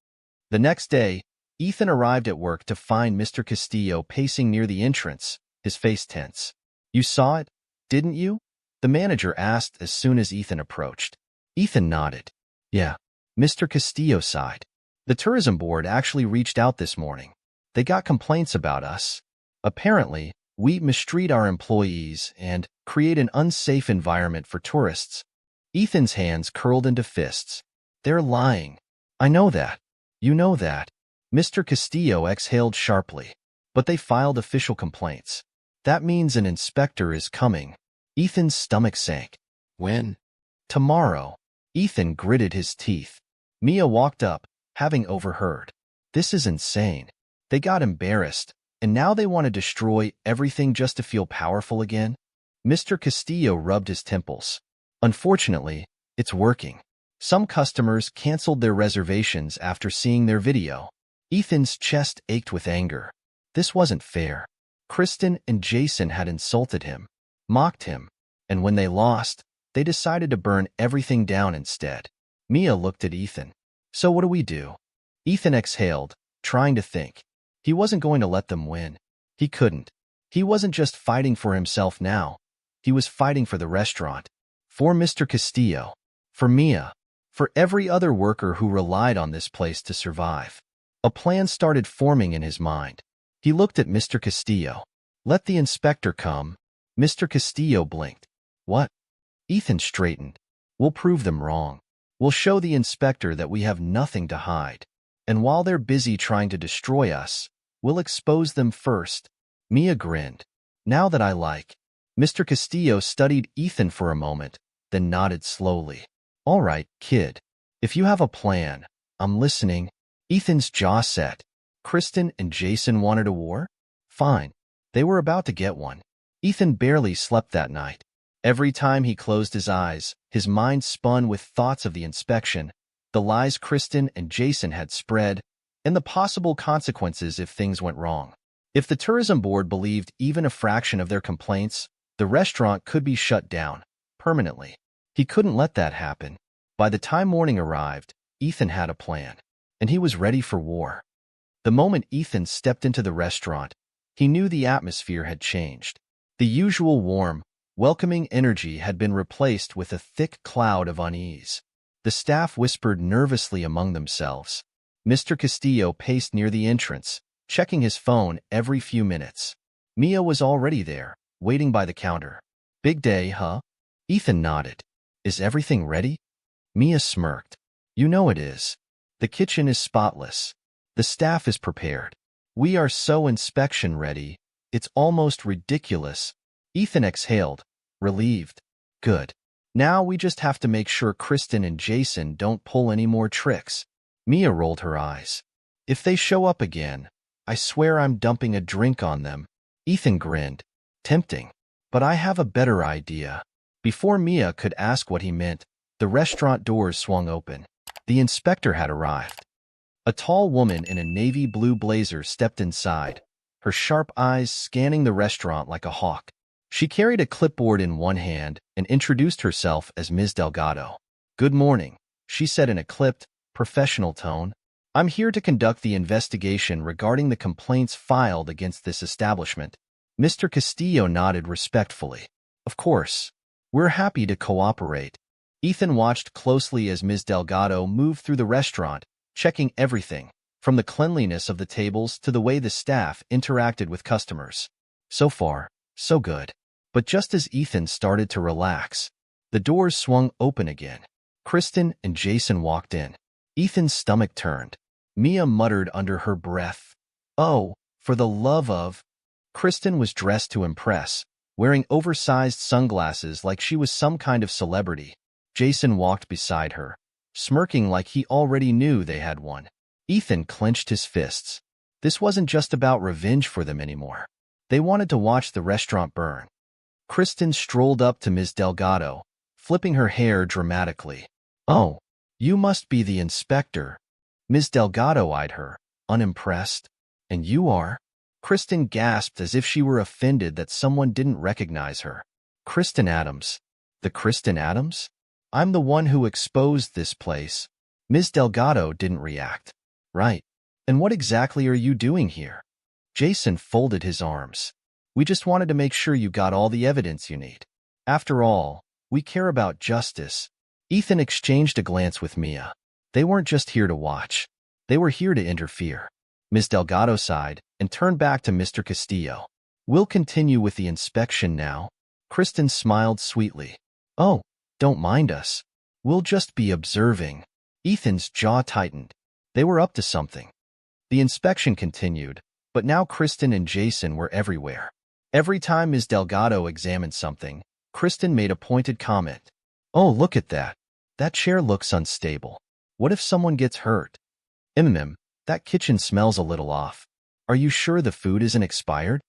The next day, Ethan arrived at work to find Mr. Castillo pacing near the entrance, his face tense. You saw it, didn't you? The manager asked as soon as Ethan approached. Ethan nodded. Yeah. Mr. Castillo sighed. The tourism board actually reached out this morning. They got complaints about us. Apparently, we mistreat our employees and create an unsafe environment for tourists. Ethan's hands curled into fists. They're lying. I know that. You know that. Mr. Castillo exhaled sharply. But they filed official complaints. That means an inspector is coming. Ethan's stomach sank. When? Tomorrow. Ethan gritted his teeth. Mia walked up, having overheard. This is insane. They got embarrassed, and now they want to destroy everything just to feel powerful again? Mr. Castillo rubbed his temples. Unfortunately, it's working. Some customers canceled their reservations after seeing their video. Ethan's chest ached with anger. This wasn't fair. Kristen and Jason had insulted him, mocked him, and when they lost, they decided to burn everything down instead. Mia looked at Ethan. So what do we do? Ethan exhaled, trying to think. He wasn't going to let them win. He couldn't. He wasn't just fighting for himself now. He was fighting for the restaurant. For Mr. Castillo. For Mia. For every other worker who relied on this place to survive. A plan started forming in his mind. He looked at Mr. Castillo. Let the inspector come. Mr. Castillo blinked. What? Ethan straightened. We'll prove them wrong. We'll show the inspector that we have nothing to hide. And while they're busy trying to destroy us, we'll expose them first. Mia grinned. Now that I like. Mr. Castillo studied Ethan for a moment, then nodded slowly. All right, kid. If you have a plan, I'm listening. Ethan's jaw set. Kristen and Jason wanted a war? Fine. They were about to get one. Ethan barely slept that night. Every time he closed his eyes, his mind spun with thoughts of the inspection, the lies Kristen and Jason had spread, and the possible consequences if things went wrong. If the tourism board believed even a fraction of their complaints, the restaurant could be shut down, permanently. He couldn't let that happen. By the time morning arrived, Ethan had a plan, and he was ready for war. The moment Ethan stepped into the restaurant, he knew the atmosphere had changed. The usual warm, welcoming energy had been replaced with a thick cloud of unease. The staff whispered nervously among themselves. Mr. Castillo paced near the entrance, checking his phone every few minutes. Mia was already there, waiting by the counter. Big day, huh? Ethan nodded. Is everything ready? Mia smirked. You know it is. The kitchen is spotless. The staff is prepared. We are so inspection ready, it's almost ridiculous. Ethan exhaled, relieved. Good. Now we just have to make sure Kristen and Jason don't pull any more tricks. Mia rolled her eyes. If they show up again, I swear I'm dumping a drink on them. Ethan grinned. Tempting. But I have a better idea. Before Mia could ask what he meant, The restaurant doors swung open. The inspector had arrived. A tall woman in a navy blue blazer stepped inside, her sharp eyes scanning the restaurant like a hawk. She carried a clipboard in one hand and introduced herself as Ms. Delgado. "Good morning," she said in a clipped, professional tone. "I'm here to conduct the investigation regarding the complaints filed against this establishment." Mr. Castillo nodded respectfully. "Of course. We're happy to cooperate." Ethan watched closely as Ms. Delgado moved through the restaurant, checking everything, from the cleanliness of the tables to the way the staff interacted with customers. So far, so good. But just as Ethan started to relax, the doors swung open again. Kristen and Jason walked in. Ethan's stomach turned. Mia muttered under her breath, "Oh, for the love of..." Kristen was dressed to impress, wearing oversized sunglasses like she was some kind of celebrity. Jason walked beside her, smirking like he already knew they had won. Ethan clenched his fists. This wasn't just about revenge for them anymore. They wanted to watch the restaurant burn. Kristen strolled up to Ms. Delgado, flipping her hair dramatically. "Oh, you must be the inspector." Ms. Delgado eyed her, unimpressed. "And you are?" Kristen gasped as if she were offended that someone didn't recognize her. "Kristen Adams." "The Kristen Adams? I'm the one who exposed this place." Ms. Delgado didn't react. "Right. And what exactly are you doing here?" Jason folded his arms. "We just wanted to make sure you got all the evidence you need. After all, we care about justice." Ethan exchanged a glance with Mia. They weren't just here to watch. They were here to interfere. Ms. Delgado sighed and turned back to Mr. Castillo. "We'll continue with the inspection now." Kristen smiled sweetly. "Oh, don't mind us. We'll just be observing." Ethan's jaw tightened. They were up to something. The inspection continued, but now Kristen and Jason were everywhere. Every time Ms. Delgado examined something, Kristen made a pointed comment. "Oh, look at that. That chair looks unstable. What if someone gets hurt? That kitchen smells a little off. Are you sure the food isn't expired?"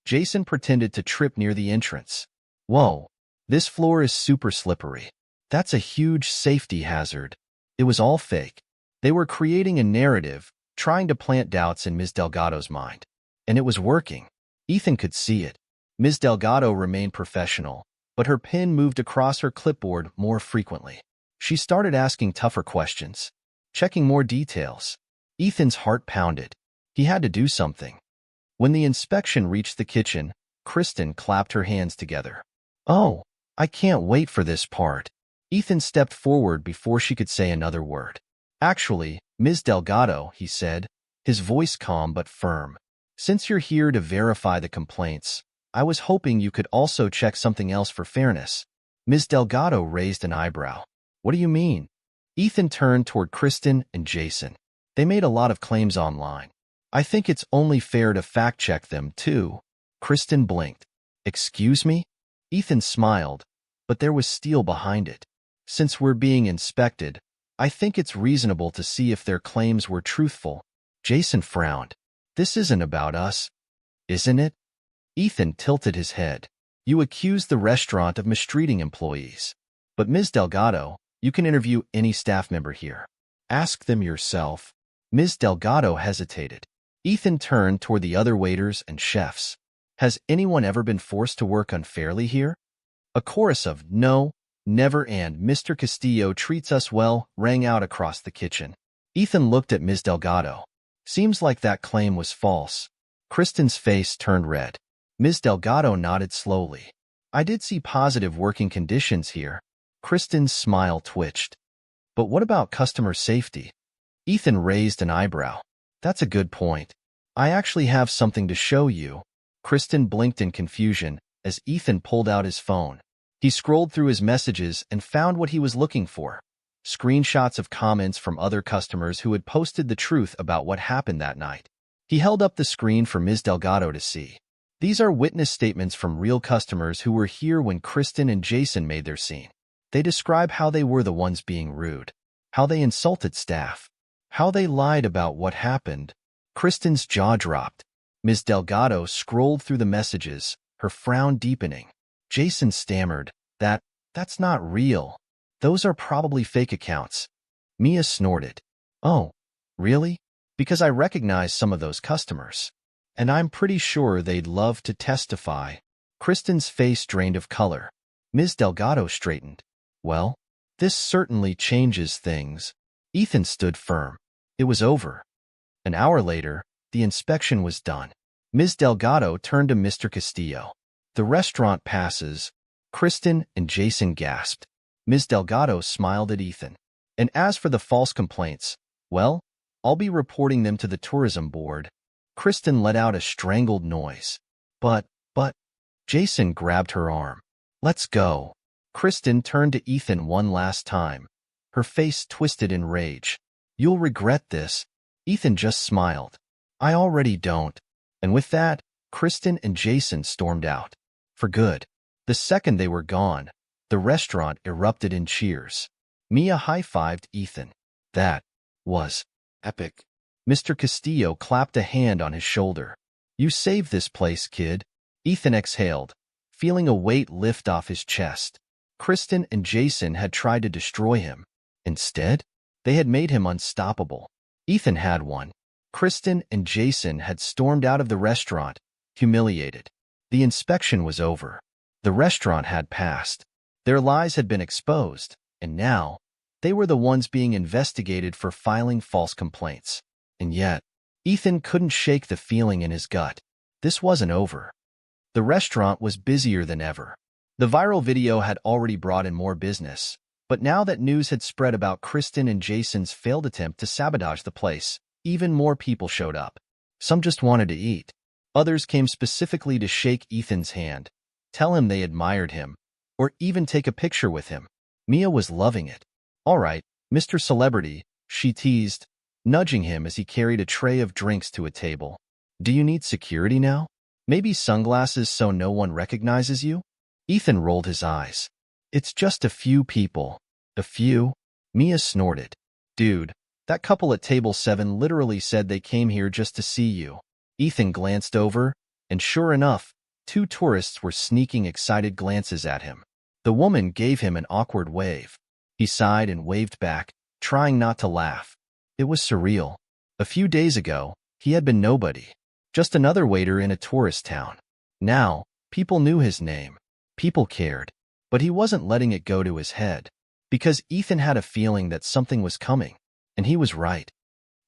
Jason pretended to trip near the entrance. "Whoa, this floor is super slippery. That's a huge safety hazard." It was all fake. They were creating a narrative, trying to plant doubts in Ms. Delgado's mind. And it was working. Ethan could see it. Ms. Delgado remained professional, but her pen moved across her clipboard more frequently. She started asking tougher questions, checking more details. Ethan's heart pounded. He had to do something. When the inspection reached the kitchen, Kristen clapped her hands together. "Oh, I can't wait for this part." Ethan stepped forward before she could say another word. "Actually, Ms. Delgado," he said, his voice calm but firm, "since you're here to verify the complaints, I was hoping you could also check something else for fairness." Ms. Delgado raised an eyebrow. "What do you mean?" Ethan turned toward Kristen and Jason. "They made a lot of claims online. I think it's only fair to fact-check them, too." Kristen blinked. "Excuse me?" Ethan smiled, but there was steel behind it. "Since we're being inspected, I think it's reasonable to see if their claims were truthful." Jason frowned. "This isn't about us, isn't it?" Ethan tilted his head. "You accused the restaurant of mistreating employees. But Ms. Delgado, you can interview any staff member here. Ask them yourself." Ms. Delgado hesitated. Ethan turned toward the other waiters and chefs. "Has anyone ever been forced to work unfairly here?" A chorus of "No, never," and "Mr. Castillo treats us well" rang out across the kitchen. Ethan looked at Ms. Delgado. "Seems like that claim was false." Kristen's face turned red. Ms. Delgado nodded slowly. "I did see positive working conditions here." Kristen's smile twitched. "But what about customer safety?" Ethan raised an eyebrow. "That's a good point. I actually have something to show you." Kristen blinked in confusion as Ethan pulled out his phone. He scrolled through his messages and found what he was looking for. Screenshots of comments from other customers who had posted the truth about what happened that night. He held up the screen for Ms. Delgado to see. These are witness statements from real customers who were here when Kristen and Jason made their scene. They describe how they were the ones being rude, how they insulted staff, how they lied about what happened. Kristen's jaw dropped. Ms. Delgado scrolled through the messages, her frown deepening. Jason stammered, That's not real." Those are probably fake accounts. Mia snorted. Oh, really? Because I recognize some of those customers. And I'm pretty sure they'd love to testify. Kristen's face drained of color. Ms. Delgado straightened. Well, this certainly changes things. Ethan stood firm. It was over. An hour later, the inspection was done. Ms. Delgado turned to Mr. Castillo. The restaurant passes. Kristen and Jason gasped. Ms. Delgado smiled at Ethan. And as for the false complaints, well, I'll be reporting them to the tourism board. Kristen let out a strangled noise. But, Jason grabbed her arm. Let's go. Kristen turned to Ethan one last time. Her face twisted in rage. You'll regret this. Ethan just smiled. I already don't. And with that, Kristen and Jason stormed out. For good. The second they were gone, the restaurant erupted in cheers. Mia high-fived Ethan. That was epic. Mr. Castillo clapped a hand on his shoulder. You saved this place, kid. Ethan exhaled, feeling a weight lift off his chest. Kristen and Jason had tried to destroy him. Instead, they had made him unstoppable. Ethan had won. Kristen and Jason had stormed out of the restaurant, humiliated. The inspection was over. The restaurant had passed. Their lies had been exposed, and now, they were the ones being investigated for filing false complaints. And yet, Ethan couldn't shake the feeling in his gut. This wasn't over. The restaurant was busier than ever. The viral video had already brought in more business, but now that news had spread about Kristen and Jason's failed attempt to sabotage the place, even more people showed up. Some just wanted to eat. Others came specifically to shake Ethan's hand, tell him they admired him, or even take a picture with him. Mia was loving it. All right, Mr. Celebrity, she teased, nudging him as he carried a tray of drinks to a table. Do you need security now? Maybe sunglasses so no one recognizes you? Ethan rolled his eyes. It's just a few people. A few? Mia snorted. Dude, that couple at table 7 literally said they came here just to see you. Ethan glanced over, and sure enough, 2 tourists were sneaking excited glances at him. The woman gave him an awkward wave. He sighed and waved back, trying not to laugh. It was surreal. A few days ago, he had been nobody. Just another waiter in a tourist town. Now, people knew his name. People cared. But he wasn't letting it go to his head. Because Ethan had a feeling that something was coming. And he was right.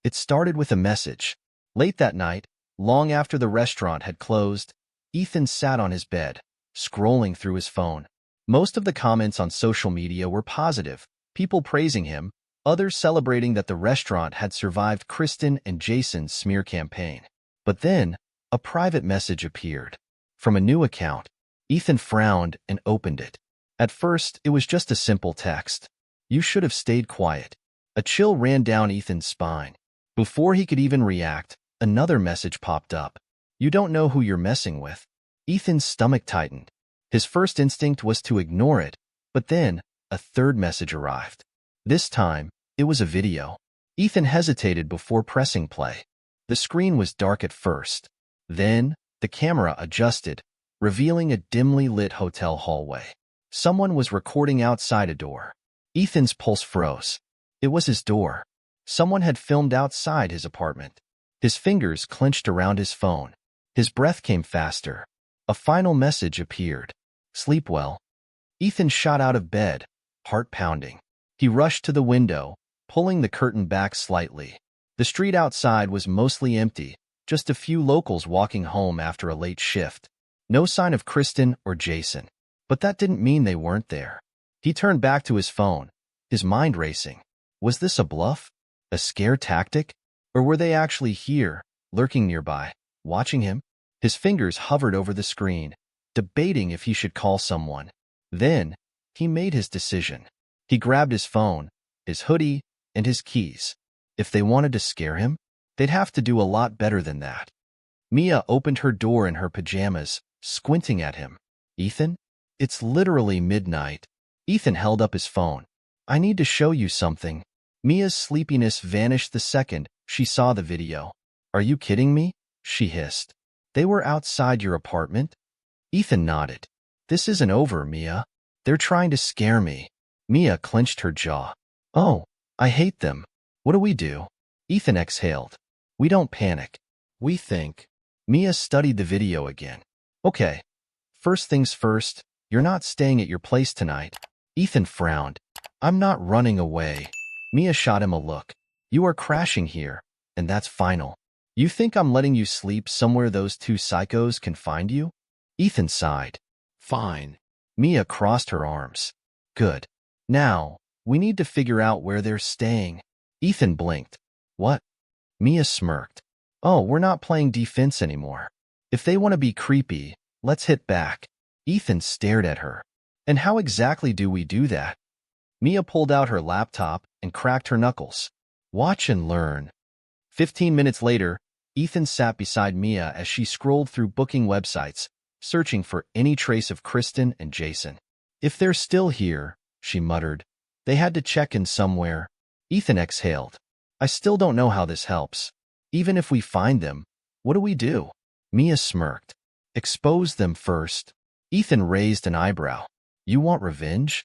It started with a message. Late that night, long after the restaurant had closed, Ethan sat on his bed, scrolling through his phone. Most of the comments on social media were positive, people praising him, others celebrating that the restaurant had survived Kristen and Jason's smear campaign. But then, a private message appeared. From a new account. Ethan frowned and opened it. At first, it was just a simple text. You should have stayed quiet. A chill ran down Ethan's spine. Before he could even react, another message popped up. You don't know who you're messing with. Ethan's stomach tightened. His first instinct was to ignore it, but then, a third message arrived. This time, it was a video. Ethan hesitated before pressing play. The screen was dark at first. Then, the camera adjusted, revealing a dimly lit hotel hallway. Someone was recording outside a door. Ethan's pulse froze. It was his door. Someone had filmed outside his apartment. His fingers clenched around his phone. His breath came faster. A final message appeared. Sleep well. Ethan shot out of bed, heart pounding. He rushed to the window, pulling the curtain back slightly. The street outside was mostly empty, just a few locals walking home after a late shift. No sign of Kristen or Jason. But that didn't mean they weren't there. He turned back to his phone, his mind racing. Was this a bluff? A scare tactic? Or were they actually here, lurking nearby, watching him? His fingers hovered over the screen, debating if he should call someone. Then, he made his decision. He grabbed his phone, his hoodie, and his keys. If they wanted to scare him, they'd have to do a lot better than that. Mia opened her door in her pajamas, squinting at him. Ethan? It's literally midnight. Ethan held up his phone. I need to show you something. Mia's sleepiness vanished the second she saw the video. Are you kidding me? She hissed. They were outside your apartment? Ethan nodded. This isn't over, Mia. They're trying to scare me. Mia clenched her jaw. Oh, I hate them. What do we do? Ethan exhaled. We don't panic. We think. Mia studied the video again. Okay. First things first, you're not staying at your place tonight. Ethan frowned. I'm not running away. Mia shot him a look. You are crashing here, and that's final. You think I'm letting you sleep somewhere those two psychos can find you? Ethan sighed. Fine. Mia crossed her arms. Good. Now, we need to figure out where they're staying. Ethan blinked. What? Mia smirked. Oh, we're not playing defense anymore. If they want to be creepy, let's hit back. Ethan stared at her. And how exactly do we do that? Mia pulled out her laptop and cracked her knuckles. Watch and learn. 15 minutes later, Ethan sat beside Mia as she scrolled through booking websites, searching for any trace of Kristen and Jason. If they're still here, she muttered. They had to check in somewhere. Ethan exhaled. I still don't know how this helps. Even if we find them, what do we do? Mia smirked. Expose them first. Ethan raised an eyebrow. You want revenge?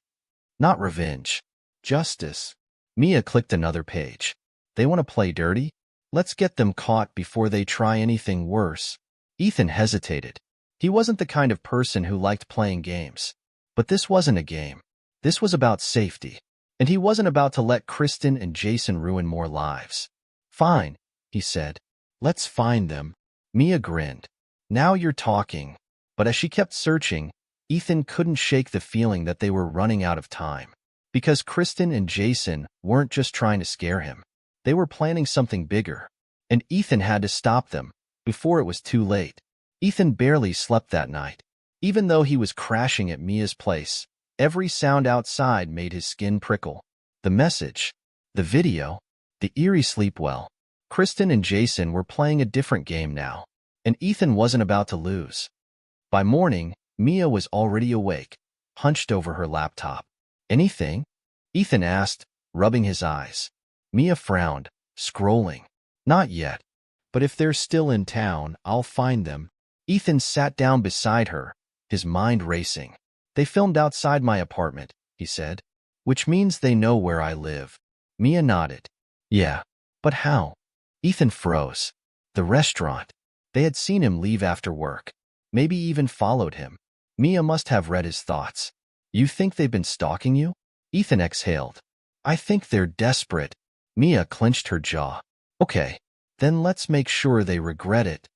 Not revenge. Justice. Mia clicked another page. They want to play dirty? Let's get them caught before they try anything worse. Ethan hesitated. He wasn't the kind of person who liked playing games. But this wasn't a game. This was about safety. And he wasn't about to let Kristen and Jason ruin more lives. Fine, he said. Let's find them. Mia grinned. Now you're talking. But as she kept searching, Ethan couldn't shake the feeling that they were running out of time. Because Kristen and Jason weren't just trying to scare him. They were planning something bigger. And Ethan had to stop them before it was too late. Ethan barely slept that night. Even though he was crashing at Mia's place, every sound outside made his skin prickle. The message, the video, the eerie sleepwell. Kristen and Jason were playing a different game now, and Ethan wasn't about to lose. By morning, Mia was already awake, hunched over her laptop. Anything? Ethan asked, rubbing his eyes. Mia frowned, scrolling. Not yet. But if they're still in town, I'll find them. Ethan sat down beside her, his mind racing. They filmed outside my apartment, he said. Which means they know where I live. Mia nodded. Yeah, but how? Ethan froze. The restaurant. They had seen him leave after work. Maybe even followed him. Mia must have read his thoughts. You think they've been stalking you? Ethan exhaled. I think they're desperate. Mia clenched her jaw. Okay, then let's make sure they regret it.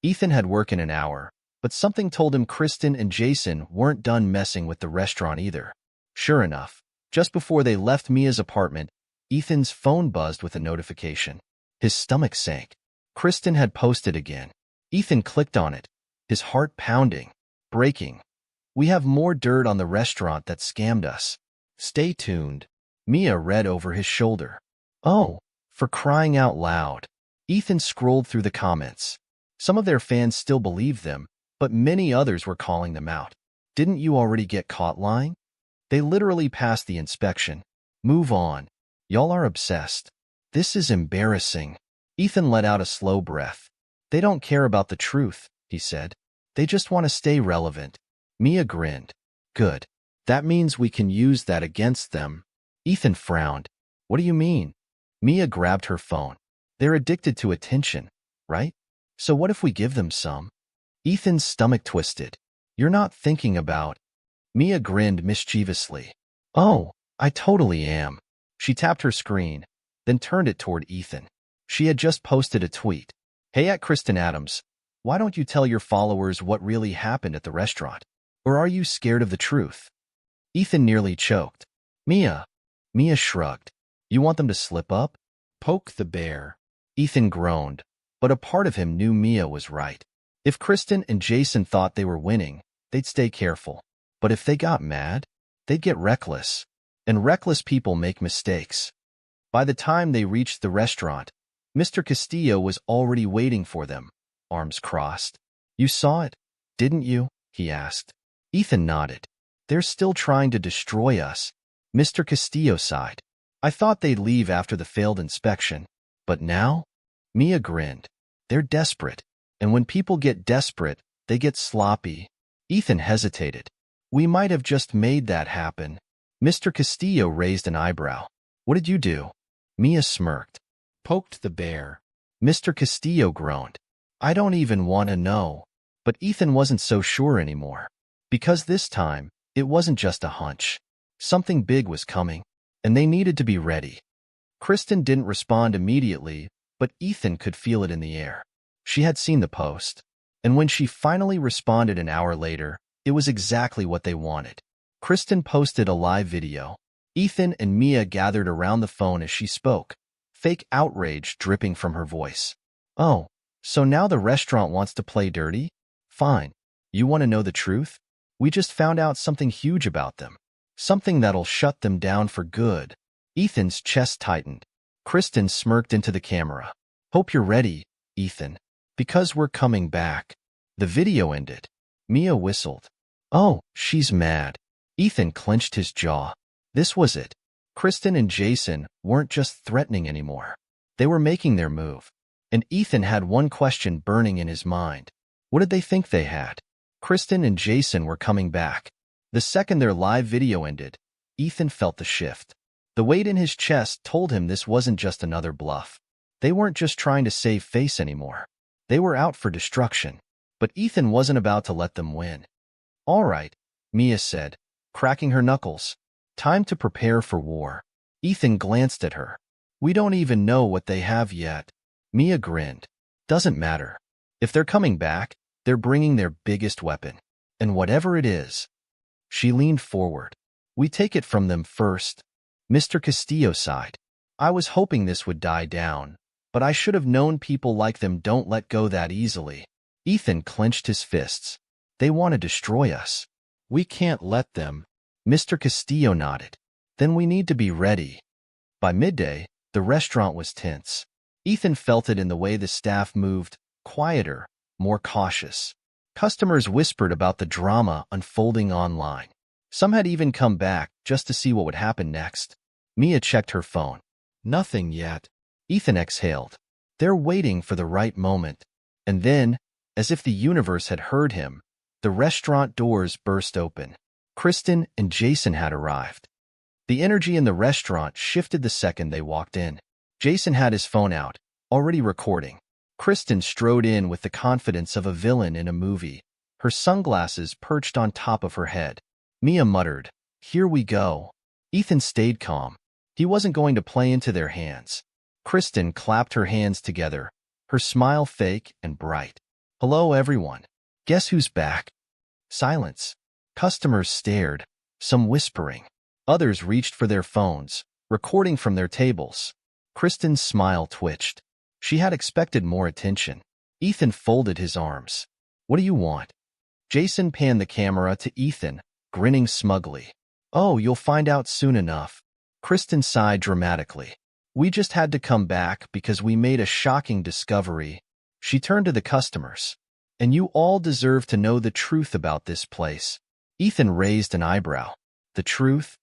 Ethan had work in an hour, but something told him Kristen and Jason weren't done messing with the restaurant either. Sure enough, just before they left Mia's apartment, Ethan's phone buzzed with a notification. His stomach sank. Kristen had posted again. Ethan clicked on it, his heart pounding. Breaking. We have more dirt on the restaurant that scammed us. Stay tuned. Mia read over his shoulder. Oh, for crying out loud. Ethan scrolled through the comments. Some of their fans still believed them, but many others were calling them out. Didn't you already get caught lying? They literally passed the inspection. Move on. Y'all are obsessed. This is embarrassing. Ethan let out a slow breath. They don't care about the truth, he said. They just want to stay relevant. Mia grinned. Good. That means we can use that against them. Ethan frowned. What do you mean? Mia grabbed her phone. They're addicted to attention, right? So what if we give them some? Ethan's stomach twisted. You're not thinking about... Mia grinned mischievously. Oh, I totally am. She tapped her screen, then turned it toward Ethan. She had just posted a tweet. Hey at Kristen Adams, why don't you tell your followers what really happened at the restaurant? Or are you scared of the truth? Ethan nearly choked. Mia. Mia shrugged. You want them to slip up? Poke the bear. Ethan groaned, but a part of him knew Mia was right. If Kristen and Jason thought they were winning, they'd stay careful. But if they got mad, they'd get reckless. And reckless people make mistakes. By the time they reached the restaurant, Mr. Castillo was already waiting for them, arms crossed. You saw it, didn't you? He asked. Ethan nodded. They're still trying to destroy us. Mr. Castillo sighed. I thought they'd leave after the failed inspection. But now? Mia grinned. They're desperate. And when people get desperate, they get sloppy. Ethan hesitated. We might have just made that happen. Mr. Castillo raised an eyebrow. What did you do? Mia smirked. Poked the bear. Mr. Castillo groaned. I don't even want to know. But Ethan wasn't so sure anymore. Because this time, it wasn't just a hunch. Something big was coming, and they needed to be ready. Kristen didn't respond immediately, but Ethan could feel it in the air. She had seen the post, and when she finally responded an hour later, it was exactly what they wanted. Kristen posted a live video. Ethan and Mia gathered around the phone as she spoke, fake outrage dripping from her voice. Oh, so now the restaurant wants to play dirty? Fine. You want to know the truth? We just found out something huge about them. Something that'll shut them down for good. Ethan's chest tightened. Kristen smirked into the camera. Hope you're ready, Ethan. Because we're coming back. The video ended. Mia whistled. Oh, she's mad. Ethan clenched his jaw. This was it. Kristen and Jason weren't just threatening anymore. They were making their move. And Ethan had one question burning in his mind. What did they think they had? Kristen and Jason were coming back. The second their live video ended, Ethan felt the shift. The weight in his chest told him this wasn't just another bluff. They weren't just trying to save face anymore. They were out for destruction. But Ethan wasn't about to let them win. All right, Mia said, cracking her knuckles. Time to prepare for war. Ethan glanced at her. We don't even know what they have yet. Mia grinned. Doesn't matter. If they're coming back, they're bringing their biggest weapon. And whatever it is. She leaned forward. We take it from them first. Mr. Castillo sighed. I was hoping this would die down, but I should have known people like them don't let go that easily. Ethan clenched his fists. They want to destroy us. We can't let them. Mr. Castillo nodded. Then we need to be ready. By midday, the restaurant was tense. Ethan felt it in the way the staff moved, quieter, more cautious. Customers whispered about the drama unfolding online. Some had even come back just to see what would happen next. Mia checked her phone. Nothing yet. Ethan exhaled. They're waiting for the right moment. And then, as if the universe had heard him, the restaurant doors burst open. Kristen and Jason had arrived. The energy in the restaurant shifted the second they walked in. Jason had his phone out, already recording. Kristen strode in with the confidence of a villain in a movie, her sunglasses perched on top of her head. Mia muttered, Here we go. Ethan stayed calm. He wasn't going to play into their hands. Kristen clapped her hands together, her smile fake and bright. Hello, everyone. Guess who's back? Silence. Customers stared, some whispering. Others reached for their phones, recording from their tables. Kristen's smile twitched. She had expected more attention. Ethan folded his arms. What do you want? Jason panned the camera to Ethan, grinning smugly. Oh, you'll find out soon enough. Kristen sighed dramatically. We just had to come back because we made a shocking discovery. She turned to the customers. And you all deserve to know the truth about this place. Ethan raised an eyebrow. The truth?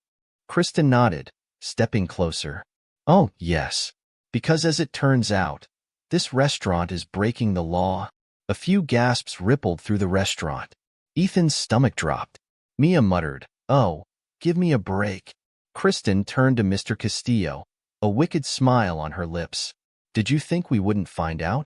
Kristen nodded, stepping closer. Oh, yes. Because as it turns out, this restaurant is breaking the law. A few gasps rippled through the restaurant. Ethan's stomach dropped. Mia muttered, Oh, give me a break. Kristen turned to Mr. Castillo, a wicked smile on her lips. Did you think we wouldn't find out?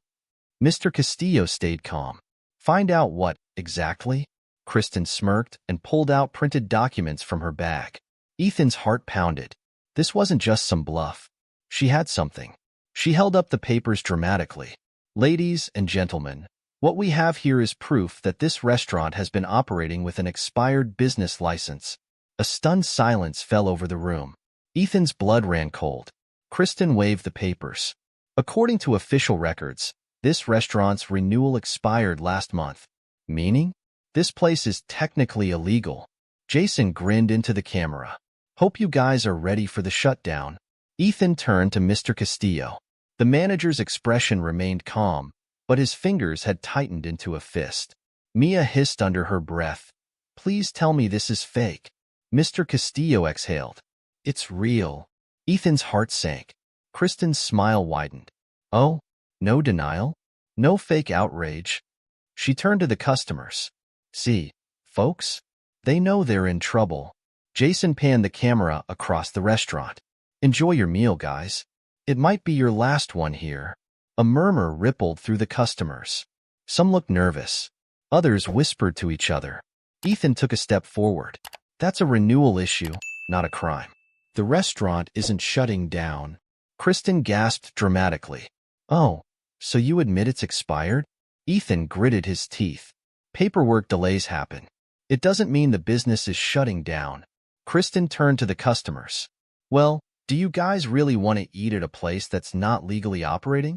Mr. Castillo stayed calm. Find out what, exactly? Kristen smirked and pulled out printed documents from her bag. Ethan's heart pounded. This wasn't just some bluff. She had something. She held up the papers dramatically. Ladies and gentlemen, what we have here is proof that this restaurant has been operating with an expired business license. A stunned silence fell over the room. Ethan's blood ran cold. Kristen waved the papers. According to official records, this restaurant's renewal expired last month. Meaning? This place is technically illegal. Jason grinned into the camera. Hope you guys are ready for the shutdown. Ethan turned to Mr. Castillo. The manager's expression remained calm, but his fingers had tightened into a fist. Mia hissed under her breath. Please tell me this is fake. Mr. Castillo exhaled. It's real. Ethan's heart sank. Kristen's smile widened. Oh, no denial? No fake outrage? She turned to the customers. See, folks? They know they're in trouble. Jason panned the camera across the restaurant. Enjoy your meal, guys. It might be your last one here. A murmur rippled through the customers. Some looked nervous. Others whispered to each other. Ethan took a step forward. That's a renewal issue, not a crime. The restaurant isn't shutting down. Kristen gasped dramatically. Oh, so you admit it's expired? Ethan gritted his teeth. Paperwork delays happen. It doesn't mean the business is shutting down. Kristen turned to the customers. Well, do you guys really want to eat at a place that's not legally operating?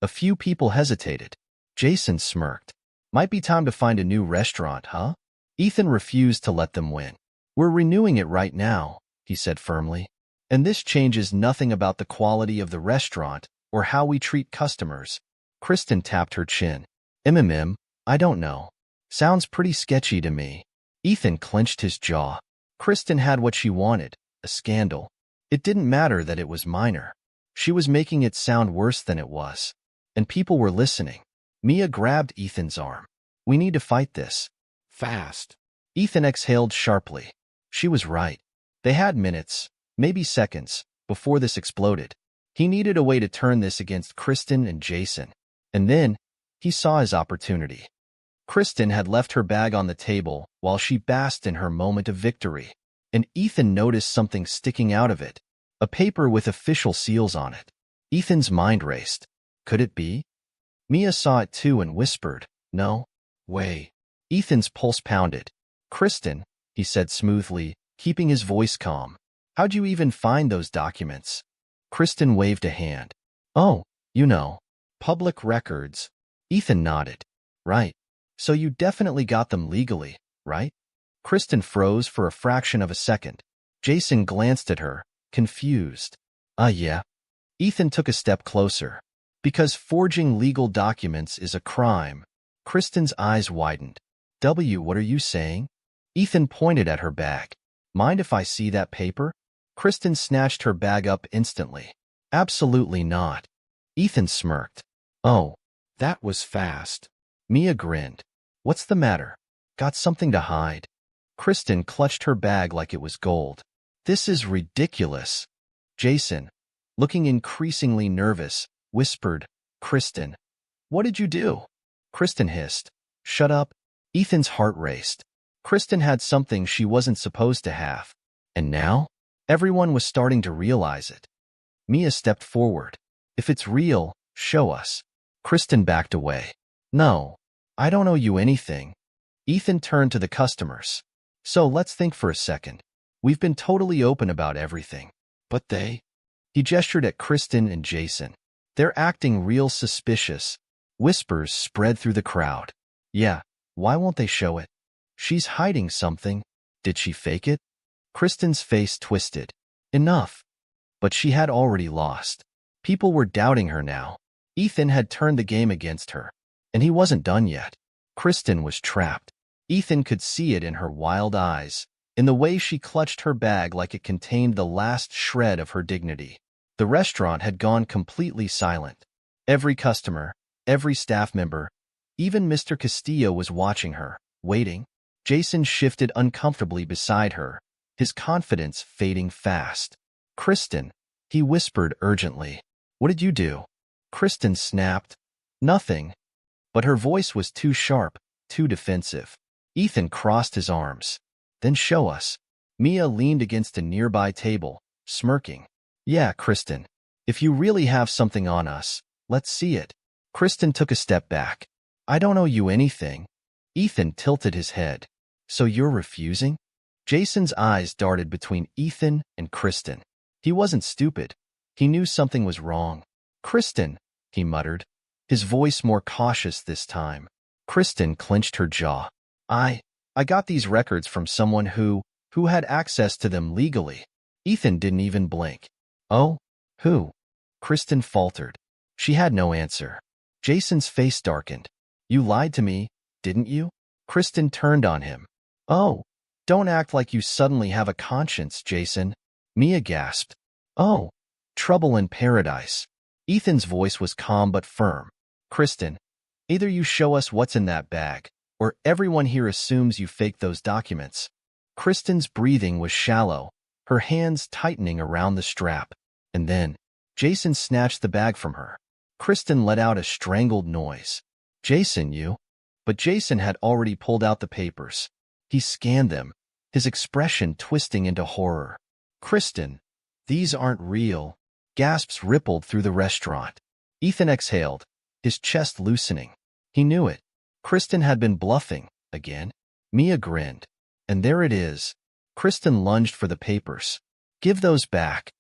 A few people hesitated. Jason smirked. Might be time to find a new restaurant, huh? Ethan refused to let them win. We're renewing it right now, he said firmly. And this changes nothing about the quality of the restaurant or how we treat customers. Kristen tapped her chin. I don't know. Sounds pretty sketchy to me. Ethan clenched his jaw. Kristen had what she wanted, a scandal. It didn't matter that it was minor. She was making it sound worse than it was. And people were listening. Mia grabbed Ethan's arm. We need to fight this. Fast. Ethan exhaled sharply. She was right. They had minutes, maybe seconds, before this exploded. He needed a way to turn this against Kristen and Jason. And then, he saw his opportunity. Kristen had left her bag on the table while she basked in her moment of victory. And Ethan noticed something sticking out of it. A paper with official seals on it. Ethan's mind raced. Could it be? Mia saw it too and whispered, No way. Ethan's pulse pounded. Kristen, he said smoothly, keeping his voice calm. How'd you even find those documents? Kristen waved a hand. Oh, public records. Ethan nodded. Right. So you definitely got them legally, right? Kristen froze for a fraction of a second. Jason glanced at her, confused. Yeah. Ethan took a step closer. Because forging legal documents is a crime. Kristen's eyes widened. What are you saying? Ethan pointed at her bag. Mind if I see that paper? Kristen snatched her bag up instantly. Absolutely not. Ethan smirked. Oh, that was fast. Mia grinned. What's the matter? Got something to hide? Kristen clutched her bag like it was gold. This is ridiculous. Jason, looking increasingly nervous, whispered, Kristen. What did you do? Kristen hissed. Shut up. Ethan's heart raced. Kristen had something she wasn't supposed to have. And now? Everyone was starting to realize it. Mia stepped forward. If it's real, show us. Kristen backed away. No, I don't owe you anything. Ethan turned to the customers. So let's think for a second. We've been totally open about everything. But they? He gestured at Kristen and Jason. They're acting real suspicious. Whispers spread through the crowd. Yeah, why won't they show it? She's hiding something. Did she fake it? Kristen's face twisted. Enough. But she had already lost. People were doubting her now. Ethan had turned the game against her. And he wasn't done yet. Kristen was trapped. Ethan could see it in her wild eyes, in the way she clutched her bag like it contained the last shred of her dignity. The restaurant had gone completely silent. Every customer, every staff member, even Mr. Castillo was watching her, waiting. Jason shifted uncomfortably beside her, his confidence fading fast. Kristen, he whispered urgently. What did you do? Kristen snapped. Nothing. But her voice was too sharp, too defensive. Ethan crossed his arms. Then show us. Mia leaned against a nearby table, smirking. Yeah, Kristen. If you really have something on us, let's see it. Kristen took a step back. I don't owe you anything. Ethan tilted his head. So you're refusing? Jason's eyes darted between Ethan and Kristen. He wasn't stupid. He knew something was wrong. Kristen, he muttered, his voice more cautious this time. Kristen clenched her jaw. I got these records from someone who had access to them legally. Ethan didn't even blink. Oh? Who? Kristen faltered. She had no answer. Jason's face darkened. You lied to me, didn't you? Kristen turned on him. Oh, don't act like you suddenly have a conscience, Jason. Mia gasped. Oh, trouble in paradise. Ethan's voice was calm but firm. Kristen, either you show us what's in that bag, or everyone here assumes you faked those documents. Kristen's breathing was shallow, her hands tightening around the strap. And then, Jason snatched the bag from her. Kristen let out a strangled noise. Jason, you? But Jason had already pulled out the papers. He scanned them, his expression twisting into horror. Kristen, these aren't real. Gasps rippled through the restaurant. Ethan exhaled, his chest loosening. He knew it. Kristen had been bluffing, again. Mia grinned. And there it is. Kristen lunged for the papers. Give those back.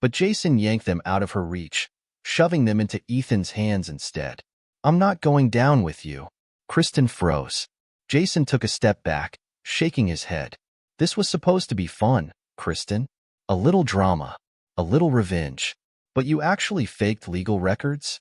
But Jason yanked them out of her reach, shoving them into Ethan's hands instead. I'm not going down with you. Kristen froze. Jason took a step back, shaking his head. This was supposed to be fun, Kristen. A little drama, a little revenge. But you actually faked legal records?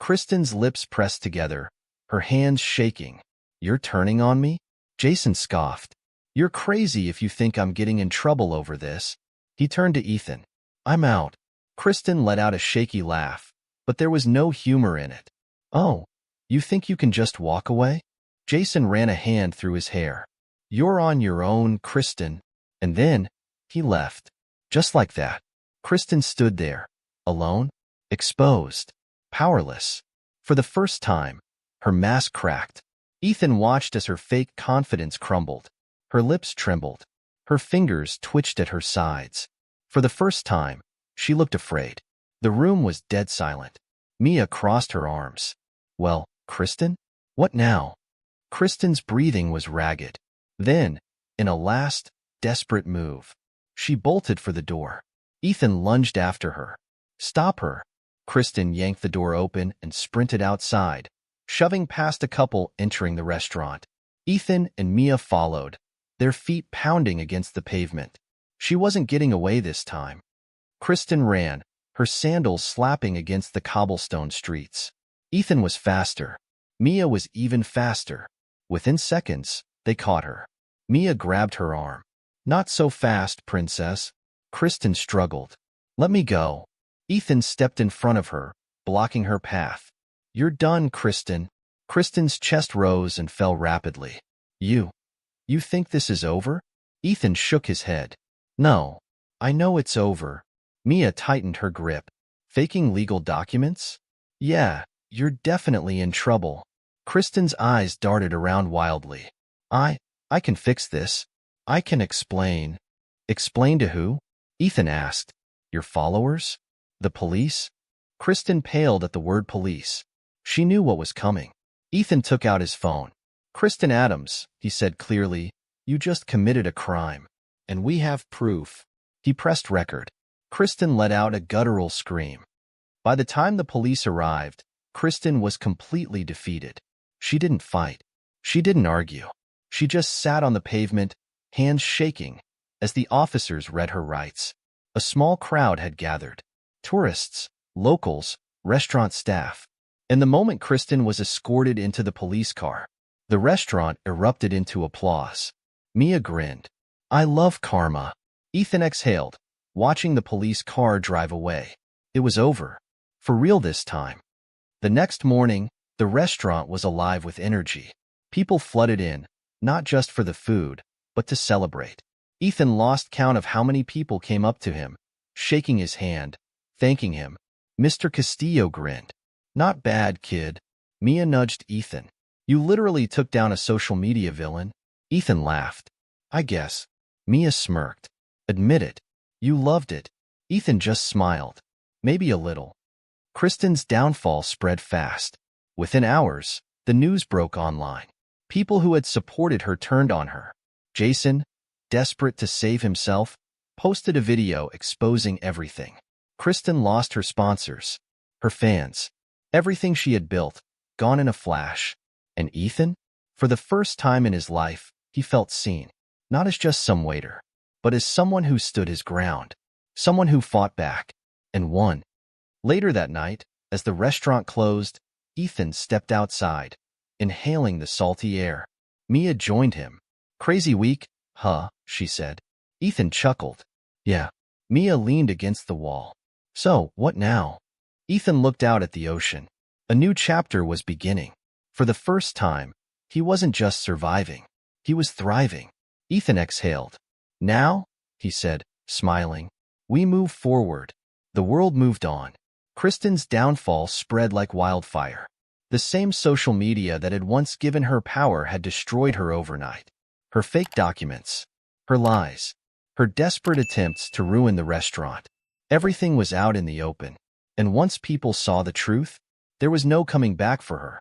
Kristen's lips pressed together, her hands shaking. You're turning on me? Jason scoffed. You're crazy if you think I'm getting in trouble over this. He turned to Ethan. I'm out. Kristen let out a shaky laugh, but there was no humor in it. Oh, you think you can just walk away? Jason ran a hand through his hair. You're on your own, Kristen. And then, he left. Just like that. Kristen stood there, alone, exposed, powerless. For the first time, her mask cracked. Ethan watched as her fake confidence crumbled. Her lips trembled. Her fingers twitched at her sides. For the first time, she looked afraid. The room was dead silent. Mia crossed her arms. Well, Kristen? What now? Kristen's breathing was ragged. Then, in a last, desperate move, she bolted for the door. Ethan lunged after her. Stop her. Kristen yanked the door open and sprinted outside, shoving past a couple entering the restaurant. Ethan and Mia followed, their feet pounding against the pavement. She wasn't getting away this time. Kristen ran, her sandals slapping against the cobblestone streets. Ethan was faster. Mia was even faster. Within seconds, they caught her. Mia grabbed her arm. Not so fast, princess. Kristen struggled. Let me go. Ethan stepped in front of her, blocking her path. You're done, Kristen. Kristen's chest rose and fell rapidly. You think this is over? Ethan shook his head. No, I know it's over. Mia tightened her grip. Faking legal documents? Yeah, you're definitely in trouble. Kristen's eyes darted around wildly. I can fix this. I can explain. Explain to who? Ethan asked. Your followers? The police? Kristen paled at the word police. She knew what was coming. Ethan took out his phone. Kristen Adams, he said clearly, you just committed a crime. And we have proof. He pressed record. Kristen let out a guttural scream. By the time the police arrived, Kristen was completely defeated. She didn't fight. She didn't argue. She just sat on the pavement, hands shaking, as the officers read her rights. A small crowd had gathered. Tourists, locals, restaurant staff. And the moment Kristen was escorted into the police car, the restaurant erupted into applause. Mia grinned. I love karma. Ethan exhaled, watching the police car drive away. It was over. For real this time. The next morning, the restaurant was alive with energy. People flooded in, not just for the food, but to celebrate. Ethan lost count of how many people came up to him, shaking his hand, thanking him. Mr. Castillo grinned. Not bad, kid. Mia nudged Ethan. You literally took down a social media villain. Ethan laughed. I guess. Mia smirked. Admit it. You loved it. Ethan just smiled. Maybe a little. Kristen's downfall spread fast. Within hours, the news broke online. People who had supported her turned on her. Jason, desperate to save himself, posted a video exposing everything. Kristen lost her sponsors, her fans, everything she had built, gone in a flash. And Ethan? For the first time in his life, he felt seen, not as just some waiter, but as someone who stood his ground, someone who fought back, and won. Later that night, as the restaurant closed, Ethan stepped outside, inhaling the salty air. Mia joined him. Crazy week, huh, she said. Ethan chuckled. Yeah. Mia leaned against the wall. So, what now? Ethan looked out at the ocean. A new chapter was beginning. For the first time, he wasn't just surviving. He was thriving. Ethan exhaled. Now, he said, smiling, we move forward. The world moved on. Kristen's downfall spread like wildfire. The same social media that had once given her power had destroyed her overnight. Her fake documents, her lies, her desperate attempts to ruin the restaurant. Everything was out in the open. And once people saw the truth, there was no coming back for her.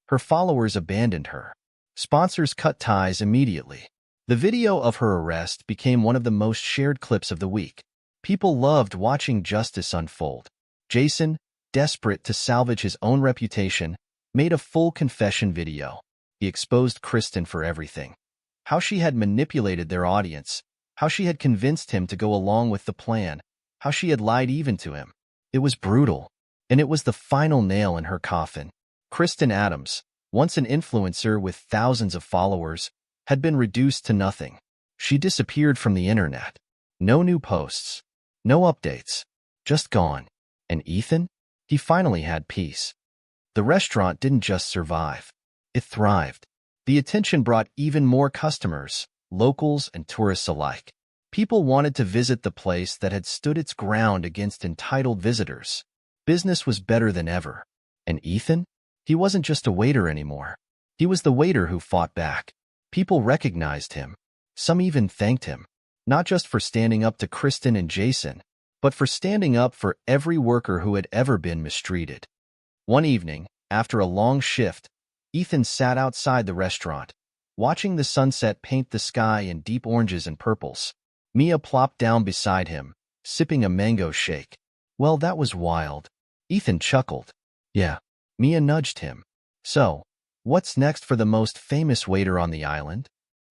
Her followers abandoned her. Sponsors cut ties immediately. The video of her arrest became one of the most shared clips of the week. People loved watching justice unfold. Jason, desperate to salvage his own reputation, made a full confession video. He exposed Kristen for everything. How she had manipulated their audience, how she had convinced him to go along with the plan, how she had lied even to him. It was brutal, and it was the final nail in her coffin. Kristen Adams, once an influencer with thousands of followers, had been reduced to nothing. She disappeared from the internet. No new posts, no updates, just gone. And Ethan? He finally had peace. The restaurant didn't just survive. It thrived. The attention brought even more customers, locals and tourists alike. People wanted to visit the place that had stood its ground against entitled visitors. Business was better than ever. And Ethan? He wasn't just a waiter anymore. He was the waiter who fought back. People recognized him. Some even thanked him, not just for standing up to Kristen and Jason, but for standing up for every worker who had ever been mistreated. One evening, after a long shift, Ethan sat outside the restaurant, watching the sunset paint the sky in deep oranges and purples. Mia plopped down beside him, sipping a mango shake. Well, that was wild. Ethan chuckled. Yeah. Mia nudged him. So, what's next for the most famous waiter on the island?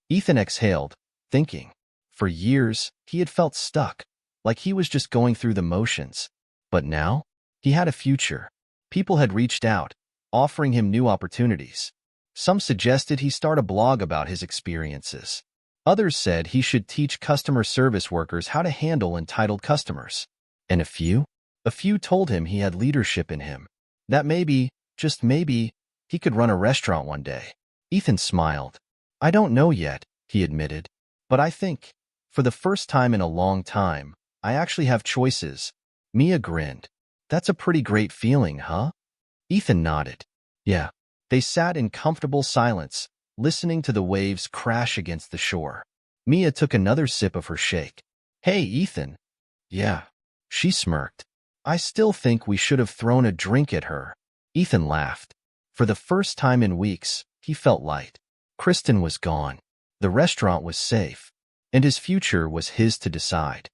Ethan exhaled, thinking. For years, he had felt stuck, like he was just going through the motions. But now, he had a future. People had reached out, offering him new opportunities. Some suggested he start a blog about his experiences. Others said he should teach customer service workers how to handle entitled customers. And a few told him he had leadership in him. That maybe, just maybe, he could run a restaurant one day. Ethan smiled. I don't know yet, he admitted. But I think, for the first time in a long time, I actually have choices. Mia grinned. That's a pretty great feeling, huh? Ethan nodded. Yeah. They sat in comfortable silence, listening to the waves crash against the shore. Mia took another sip of her shake. Hey, Ethan. Yeah. She smirked. I still think we should have thrown a drink at her. Ethan laughed. For the first time in weeks, he felt light. Kristen was gone. The restaurant was safe. And his future was his to decide.